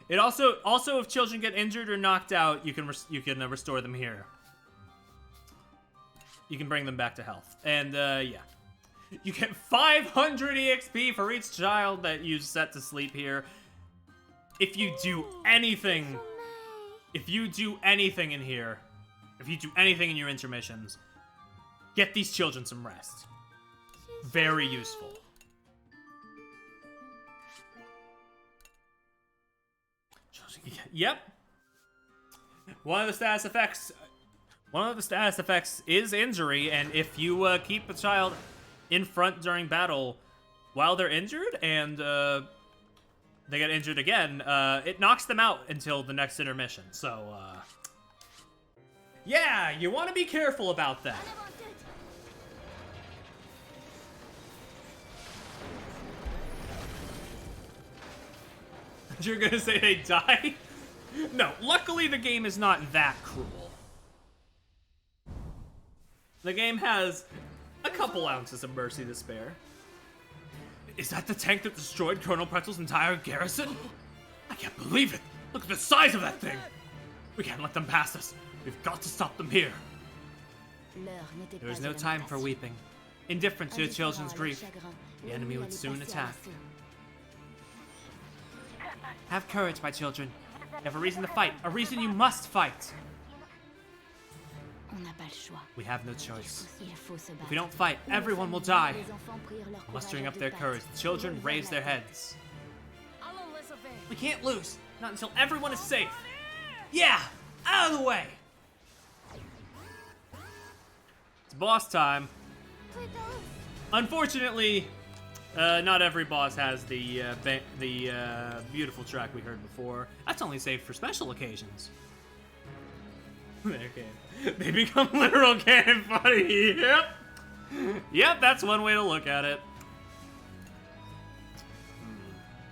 It also if children get injured or knocked out, you can restore them here. You can bring them back to health. And yeah. You get 500 EXP for each child that you set to sleep here. If you do anything in here, if you do anything in your intermissions, get these children some rest. Very useful. Yep. One of the status effects is injury, and if you keep a child in front during battle while they're injured and they get injured again, it knocks them out until the next intermission. So, yeah, you want to be careful about that. You're gonna say they die? No, luckily the game is not that cruel. The game has a couple ounces of mercy to spare. Is that the tank that destroyed Colonel Pretzel's entire garrison? I can't believe it! Look at the size of that thing! We can't let them pass us. We've got to stop them here. There is no time for weeping. Indifferent to the children's grief, the enemy would soon attack. Have courage, my children. You have a reason to fight. A reason you must fight. We have no choice. If we don't fight, everyone will die. Mustering up their courage, the children raise their heads. We can't lose. Not until everyone is safe. Yeah! Out of the way! It's boss time. Unfortunately, not every boss has the beautiful track we heard before. That's only saved for special occasions. They become literal cannon fodder. Yep. Yep, that's one way to look at it.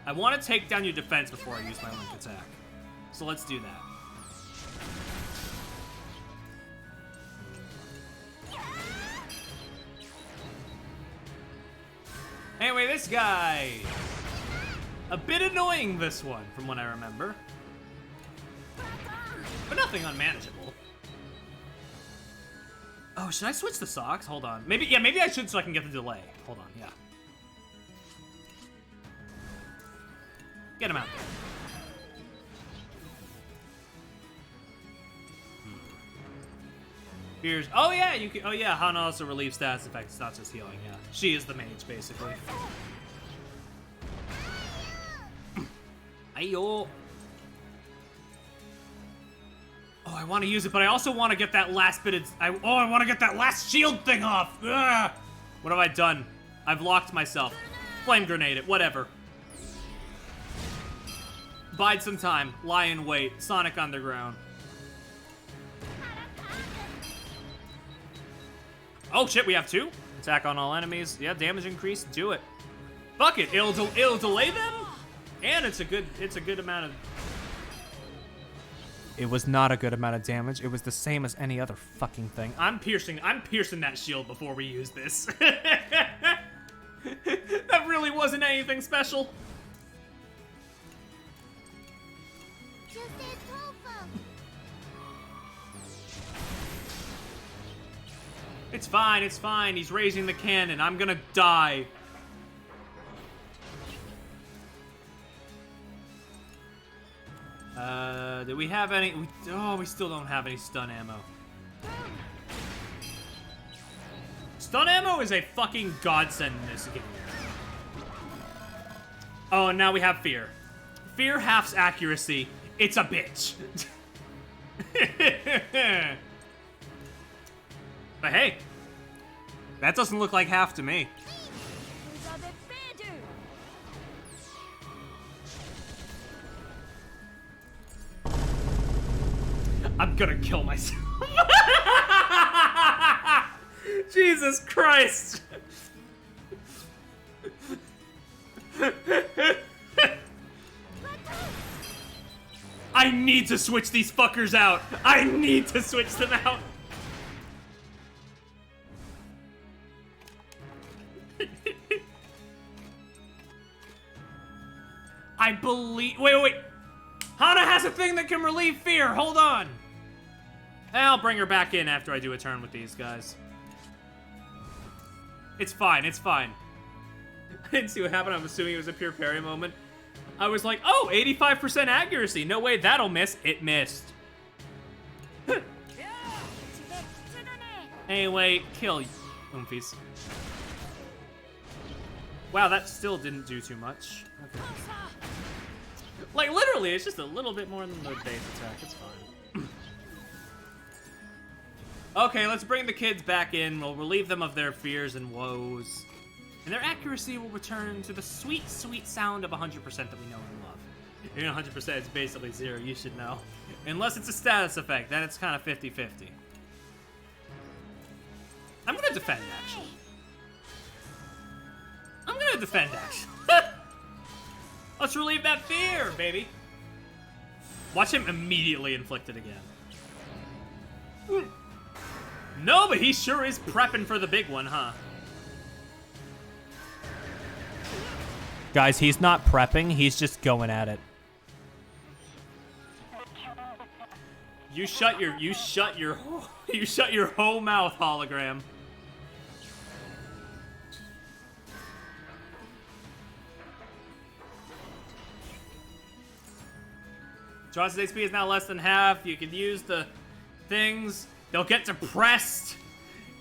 I want to take down your defense before I use my link attack. So let's do that. Anyway, this guy. A bit annoying, this one, from what I remember. But nothing unmanageable. Oh, should I switch the socks? Hold on. Maybe, yeah, maybe I should so I can get the delay. Hold on, yeah. Get him out there. Here's, oh yeah, you can, oh yeah, Hana also relieves status effects, it's not just healing, yeah. She is the mage, basically. Ayo. Oh, I want to use it, but I also want to get that last bit of... I want to get that last shield thing off! Ugh. What have I done? I've locked myself. Flame grenade it, whatever. Bide some time. Lie in wait. Sonic Underground. Oh shit, we have two? Attack on all enemies. Yeah, damage increase. Do it. Fuck it. It'll delay them? And it's a good amount of... It was not a good amount of damage. It was the same as any other fucking thing. I'm piercing that shield before we use this. That really wasn't anything special. It's fine, it's fine. He's raising the cannon. I'm gonna die. Do we have any? We still don't have any stun ammo. Stun ammo is a fucking godsend in this game. Oh, and now we have fear. Fear halves accuracy. It's a bitch. But hey, that doesn't look like half to me. I'm gonna kill myself. Jesus Christ. I need to switch these fuckers out. I need to switch them out. I believe... Wait. Hana has a thing that can relieve fear. Hold on. I'll bring her back in after I do a turn with these guys. It's fine. It's fine. I didn't see what happened. I'm assuming it was a pure parry moment. I was like, oh, 85% accuracy. No way, that'll miss. It missed. Anyway, kill Oomfies. Wow, that still didn't do too much. Okay. Like, literally, it's just a little bit more than the base attack. It's fine. Okay, let's bring the kids back in. We'll relieve them of their fears and woes. And their accuracy will return to the sweet, sweet sound of 100% that we know and love. Even 100% is basically 0, you should know. Unless it's a status effect, then it's kind of 50-50. I'm gonna defend, actually. I'm gonna defend, actually. Let's relieve that fear, baby. Watch him immediately inflict it again. No, but he sure is prepping for the big one, huh? Guys, he's not prepping, he's just going at it. You shut your whole mouth, hologram. Johnson's HP is now less than half. You can use the things. They'll get depressed.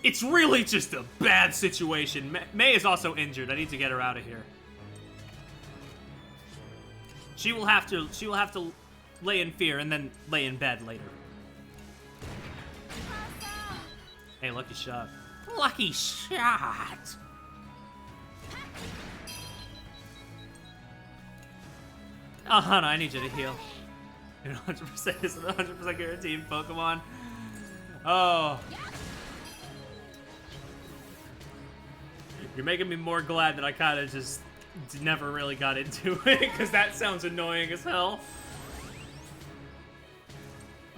It's really just a bad situation. May is also injured. I need to get her out of here. She will have to lay in fear and then lay in bed later. Hey, lucky shot. Lucky shot. Oh, Hana, I need you to heal. You're 100% is 100% guaranteed Pokemon. Oh. You're making me more glad that I kind of just never really got into it, because that sounds annoying as hell.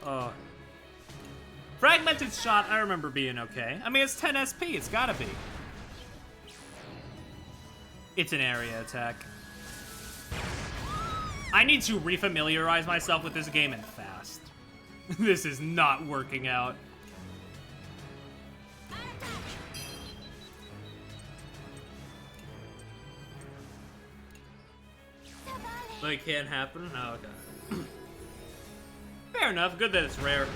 Oh. Fragmented shot, I remember being okay. I mean, it's 10 SP, it's gotta be. It's an area attack. I need to refamiliarize myself with this game and fast. This is not working out. But it can't happen? Oh, okay. Fair enough. Good that it's rare.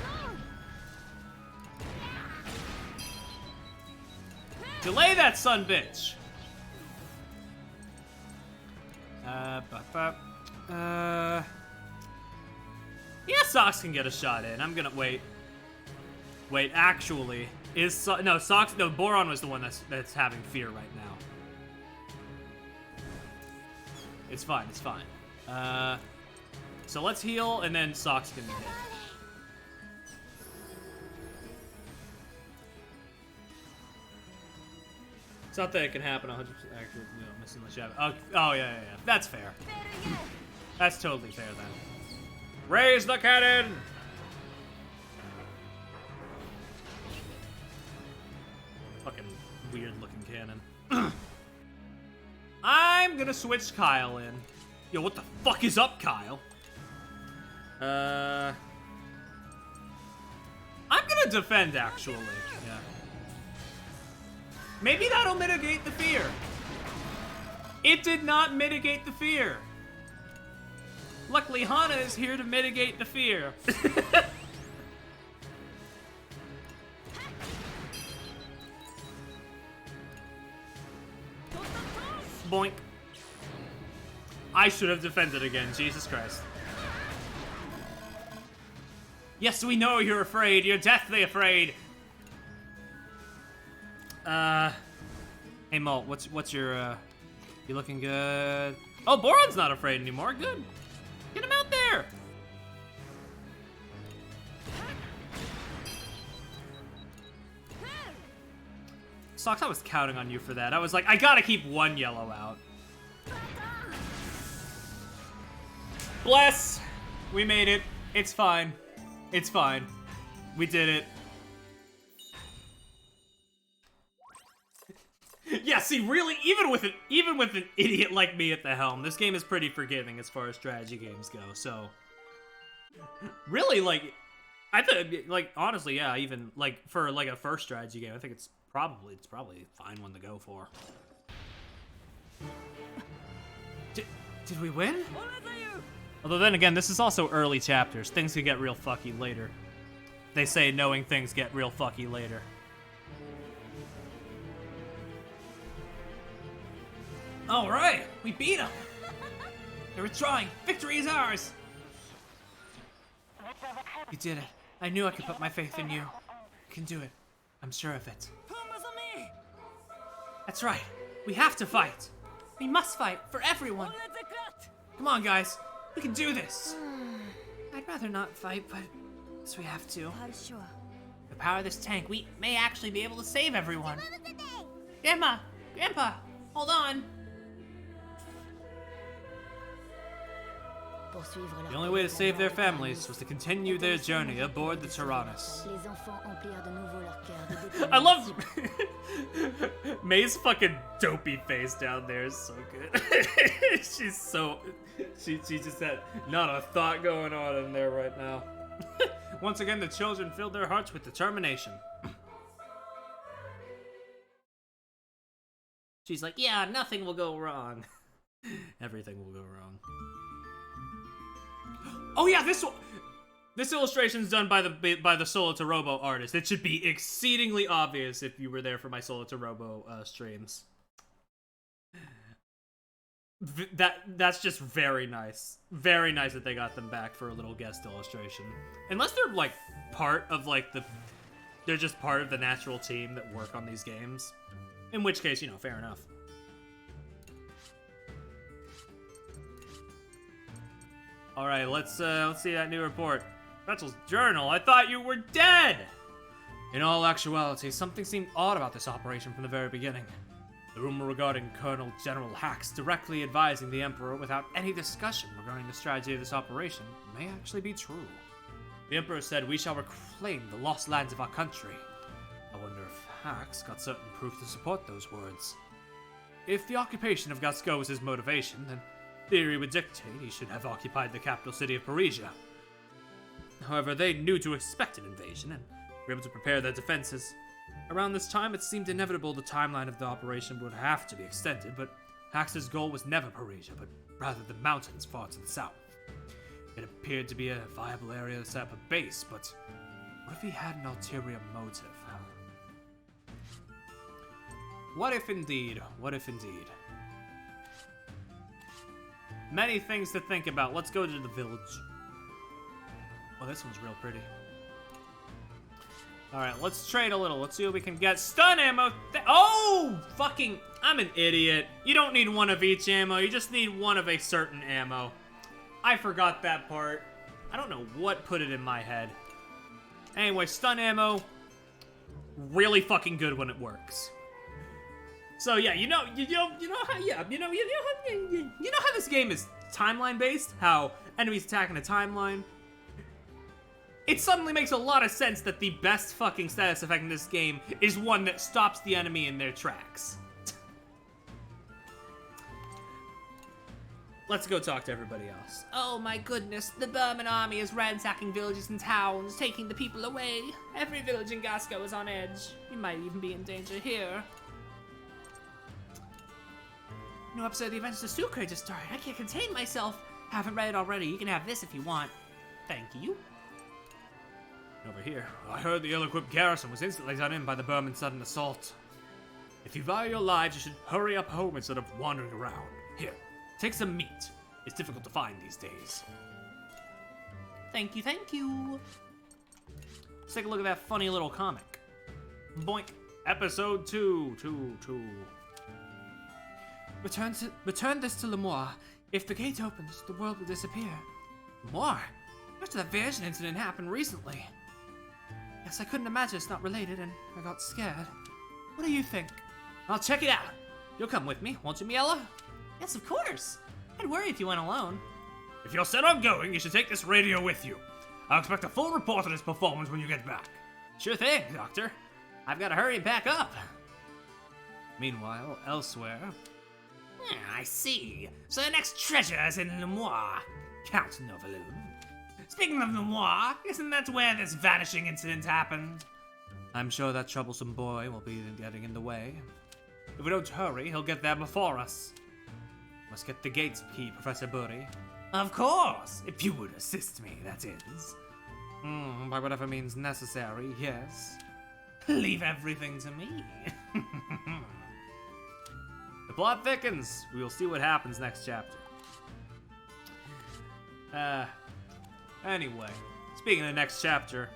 Delay that son bitch. Yeah, Socks can get a shot in. I'm gonna wait. Wait, actually, no Socks? No, Boron was the one that's having fear right now. It's fine. It's fine. So let's heal, and then Socks can hit. It's not that it can happen 100% actually, missing the shadow. Oh, yeah. That's fair. That's totally fair then. Raise the cannon! Fucking weird looking cannon. I'm gonna switch Kyle in. Yo, what the fuck is up, Kyle? I'm gonna defend, actually. Yeah. Maybe that'll mitigate the fear. It did not mitigate the fear. Luckily, Hana is here to mitigate the fear. Boink. I should have defended again, Jesus Christ. Yes, we know you're afraid. You're deathly afraid. Hey, Molt, what's your, you looking good? Oh, Boron's not afraid anymore. Good. Get him out there. Socks, I was counting on you for that. I was like, I gotta keep one yellow out. Bless. We made it. It's fine. It's fine. We did it. Yeah, see, really, even with an idiot like me at the helm, this game is pretty forgiving as far as strategy games go. So, really, like, I think, like, honestly, yeah, even like for like a first strategy game, I think it's probably a fine one to go for. Did we win? Although then again, this is also early chapters. Things could get real fucky later. They say knowing things get real fucky later. All right, we beat them. They were trying. Victory is ours. You did it. I knew I could put my faith in you. You can do it. I'm sure of it. That's right. We have to fight. We must fight for everyone. Come on, guys. We can do this. I'd rather not fight, but yes, we have to. The power of this tank, we may actually be able to save everyone. Grandma! Grandpa! Hold on! The only way to save their families was to continue their journey aboard the Tyrannus. I love May's fucking dopey face down there is so good. She just had not a thought going on in there right now. Once again, the children filled their hearts with determination. She's like, yeah, nothing will go wrong. Everything will go wrong. Oh yeah, this illustration's done by the Solo to Robo artist. It should be exceedingly obvious if you were there for my Solo to Robo streams. That's just very nice. Very nice that they got them back for a little guest illustration. Unless they're like part of like they're just part of the natural team that work on these games. In which case, you know, fair enough. All right, let's see that new report. Retzel's journal. I thought you were dead. In all actuality, something seemed odd about this operation from the very beginning. The rumor regarding Colonel General Hax directly advising the Emperor without any discussion regarding the strategy of this operation may actually be true. The Emperor said, "We shall reclaim the lost lands of our country." I wonder if Hax got certain proof to support those words. If the occupation of Gasco was his motivation, then theory would dictate he should have occupied the capital city of Parisia. However, they knew to expect an invasion and were able to prepare their defenses. Around this time, it seemed inevitable the timeline of the operation would have to be extended, but Hax's goal was never Parisia, but rather the mountains far to the south. It appeared to be a viable area to set up a base, but what if he had an ulterior motive? What if indeed? What if indeed? Many things to think about. Let's go to the village. Oh, this one's real pretty. Alright, let's trade a little. Let's see what we can get. Stun ammo! Oh! Fucking... I'm an idiot. You don't need one of each ammo. You just need one of a certain ammo. I forgot that part. I don't know what put it in my head. Anyway, stun ammo... really fucking good when it works. So yeah, you know how this game is timeline based? How enemies attacking a timeline? It suddenly makes a lot of sense that the best fucking status effect in this game is one that stops the enemy in their tracks. Let's go talk to everybody else. Oh my goodness, the Burman army is ransacking villages and towns, taking the people away. Every village in Gasco is on edge. You might even be in danger here. New episode of the Adventures of Sucre just started. I can't contain myself. Haven't read it already. You can have this if you want. Thank you. Over here, I heard the ill-equipped garrison was instantly done in by the Burman sudden assault. If you value your lives, you should hurry up home instead of wandering around. Here, take some meat. It's difficult to find these days. Thank you, thank you. Let's take a look at that funny little comic. Boink. Episode 2. Return this to Lemoire. If the gate opens, the world will disappear. Lemoire? After that version incident happened recently. Yes, I couldn't imagine it's not related, and I got scared. What do you think? I'll check it out. You'll come with me, won't you, Miela? Yes, of course. I'd worry if you went alone. If you're set on going, you should take this radio with you. I'll expect a full report on his performance when you get back. Sure thing, Doctor. I've got to hurry and pack up. Meanwhile, elsewhere... I see. So the next treasure is in Lemoire. Count Novelou. Speaking of Lemoire, isn't that where this vanishing incident happened? I'm sure that troublesome boy will be getting in the way. If we don't hurry, he'll get there before us. Must get the gates key, Professor Burry. Of course! If you would assist me, that is. By whatever means necessary, yes. Leave everything to me. The plot thickens. We will see what happens next chapter. Anyway, speaking of next chapter,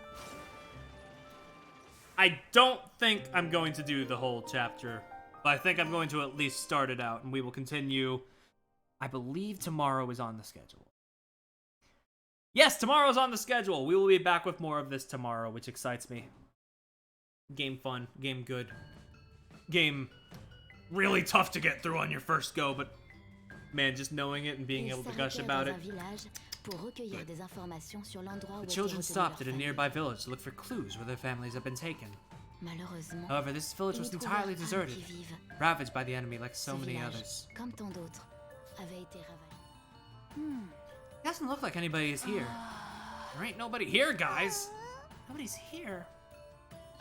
I don't think I'm going to do the whole chapter, but I think I'm going to at least start it out, and we will continue. I believe tomorrow is on the schedule. Yes, tomorrow's on the schedule. We will be back with more of this tomorrow, which excites me. Game fun, game good. Game really tough to get through on your first go, but man, just knowing it and being able to gush about it. The children stopped at a nearby village to look for clues where their families had been taken. However, this village was entirely deserted, ravaged by the enemy like so many others. It doesn't look like anybody is here. There ain't nobody here, guys. Nobody's here.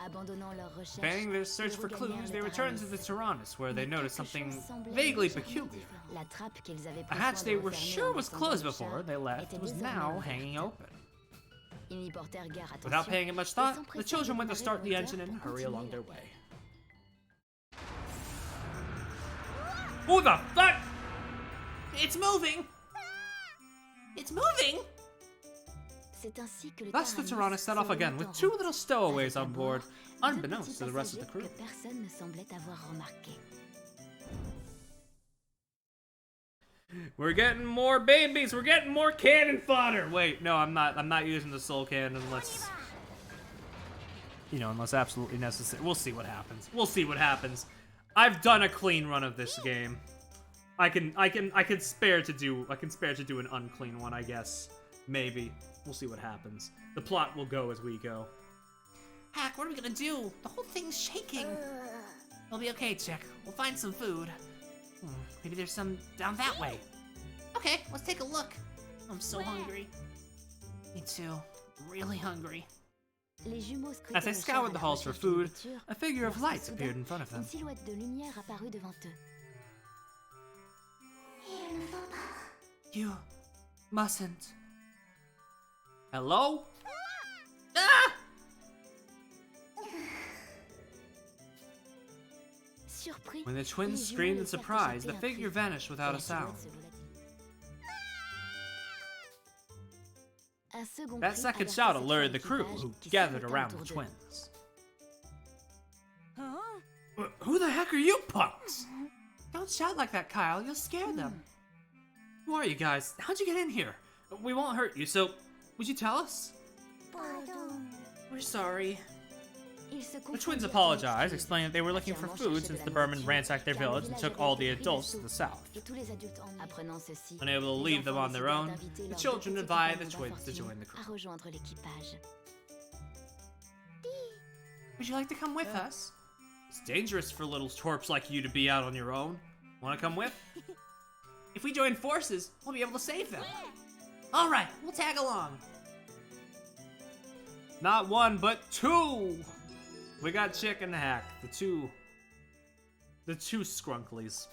Abandoning their search for clues, they returned to the Tyrannus, where they noticed something vaguely peculiar. A hatch they were sure was closed before they left was now hanging open. Without paying it much thought, the children went to start the engine and hurry along their way. Who the fuck? It's moving! It's moving! Thus the Tyrannus set off again with two little stowaways on board, unbeknownst to the rest of the crew. We're getting more babies, we're getting more cannon fodder! Wait, no, I'm not using the soul cannon unless... unless absolutely necessary. We'll see what happens. We'll see what happens. I've done a clean run of this game. I can spare to do an unclean one, I guess. Maybe. We'll see what happens. The plot will go as we go. Hack, what are we gonna do? The whole thing's shaking. We'll be okay, Chick. We'll find some food. Maybe there's some down that way. Okay, let's take a look. I'm so hungry. Me too. Really hungry. As they scoured the halls for food, a figure of light appeared in front of them. You mustn't. Hello? Ah! Surpris, When the twins les screamed in jumeaux le firent surprise, the jeter un figure trésor, vanished et without la a sound. silhouette se volatilise. Un second That cri second alerta shout cette alerted fois the crew, l'équipage who qui gathered s'arrêta around the autour d'eux. twins. Who the heck are you punks? Don't shout like that, Kyle. You'll scare them. Who are you guys? How'd you get in here? We won't hurt you, so would you tell us? We're sorry. Ils se The twins confondirent en apologized, excuses, explaining that they were looking for affirmant food chercher since de the la Burman nourriture, ransacked their car le village and village took avait all été the pris adults to d'assaut, the south. et tous les adultes en apprenant ceci, Unable to les leave them enfants on their décidèrent own, d'inviter the leurs children deux invited the petits twins to compagnons join the à crew. rejoindre l'équipage. Would you like to come with us? It's dangerous for little twerps like you to be out on your own. Want to come with? If we join forces, we'll be able to save them. All right, we'll tag along. Not one, but two. We got Chick and Hack, the two Skrunklies.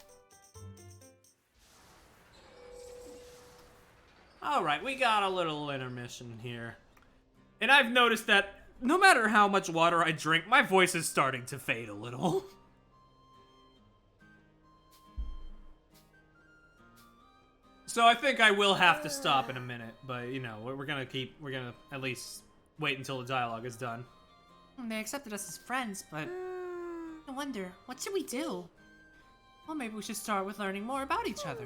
All right, we got a little intermission here, and I've noticed that no matter how much water I drink, my voice is starting to fade a little. So I think I will have to stop in a minute, but you know, we're gonna at least wait until the dialogue is done. They accepted us as friends, but I wonder, what should we do? Well, maybe we should start with learning more about each other.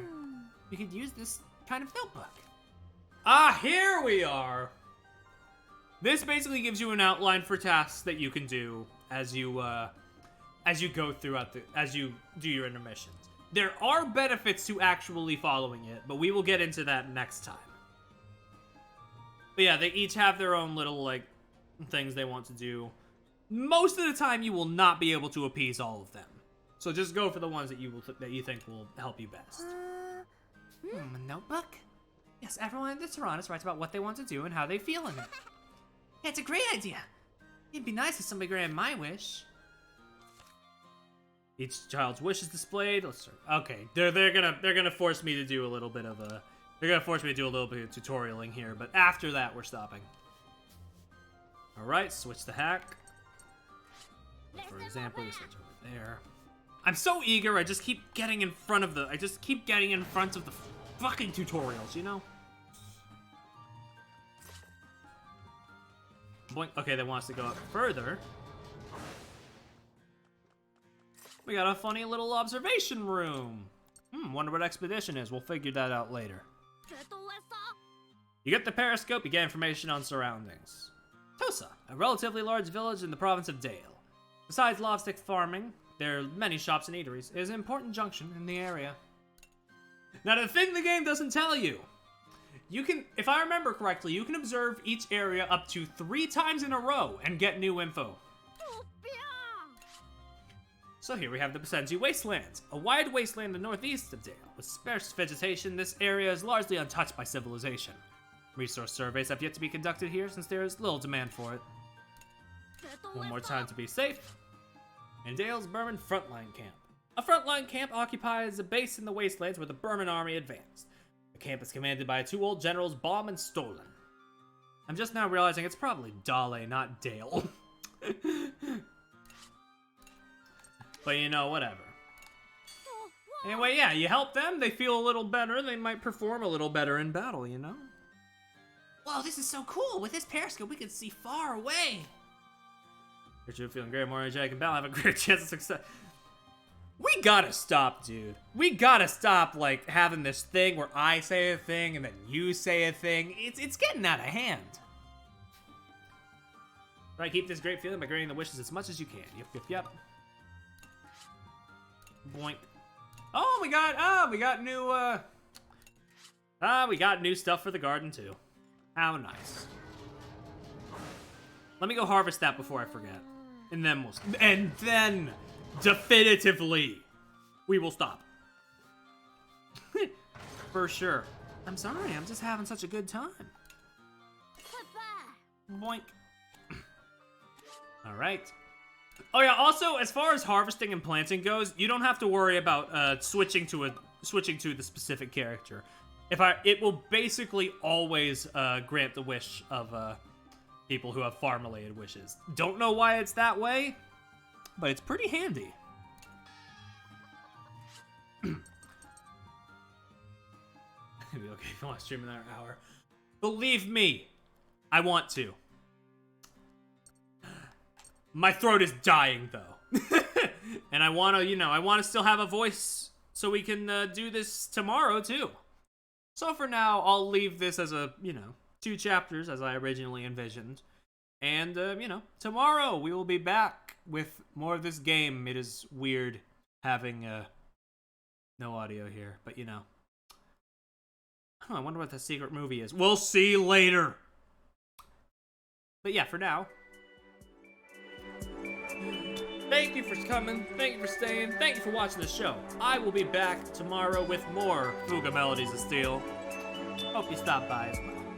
We could use this kind of notebook. Ah, here we are! This basically gives you an outline for tasks that you can do as you go throughout as you do your intermissions. There are benefits to actually following it, but we will get into that next time. But yeah, they each have their own little, like, things they want to do. Most of the time, you will not be able to appease all of them. So just go for the ones that you think will help you best. A notebook? Yes, everyone in the Tyrannus writes about what they want to do and how they feel in it. Yeah, it's a great idea. It'd be nice if somebody granted my wish. Each child's wish is displayed. Let's start. Okay, they're gonna force me to do a little bit of tutorialing here, but after that we're stopping. All right, switch the hack. For example, we switch over there. I'm so eager. I just keep getting in front of the fucking tutorials, you know. Boink. Okay, they want us to go up further. We got a funny little observation room. Wonder what expedition is. We'll figure that out later. You get the periscope, you get information on surroundings. Tosa, a relatively large village in the province of Dale. Besides lobstick farming, there are many shops and eateries. It is an important junction in the area. Now, the thing the game doesn't tell you, you can, if I remember correctly, you can observe each area up to 3 times in a row and get new info. So here we have the Basenji Wastelands, a wide wasteland in the northeast of Dale. With sparse vegetation, this area is largely untouched by civilization. Resource surveys have yet to be conducted here since there is little demand for it. One more time to be safe. In Dale's Burman Frontline Camp. A frontline camp occupies a base in the wastelands where the Burman army advanced. The camp is commanded by 2 old generals, Baum and Stolen. I'm just now realizing it's probably Dale, not Dale. But you know, whatever. Anyway, yeah, you help them, they feel a little better, they might perform a little better in battle, you know? Whoa, this is so cool! With this periscope, we can see far away! You're feeling great, more energetic and battle, have a great chance of success. We gotta stop, dude. We gotta stop, like, having this thing where I say a thing and then you say a thing. It's getting out of hand. Try to keep this great feeling by granting the wishes as much as you can. Yep. Boink. Oh, we got new stuff for the garden too. How nice. Let me go harvest that before I forget. And then definitively we will stop. For sure. I'm sorry, I'm just having such a good time. Boink. All right. Oh yeah, also, as far as harvesting and planting goes, you don't have to worry about switching to the specific character. It will basically always grant the wish of people who have farm-related wishes. Don't know why it's that way, but it's pretty handy. Maybe okay if you want to stream another hour. Believe me, I want to. My throat is dying though, and I want to, I want to still have a voice so we can do this tomorrow too. So for now, I'll leave this as a, 2 chapters as I originally envisioned. And, tomorrow we will be back with more of this game. It is weird having no audio here, but I wonder what the secret movie is. We'll see later. But yeah, for now, thank you for coming, thank you for staying, thank you for watching the show. I will be back tomorrow with more Fuga Melodies of Steel. Hope you stop by as well.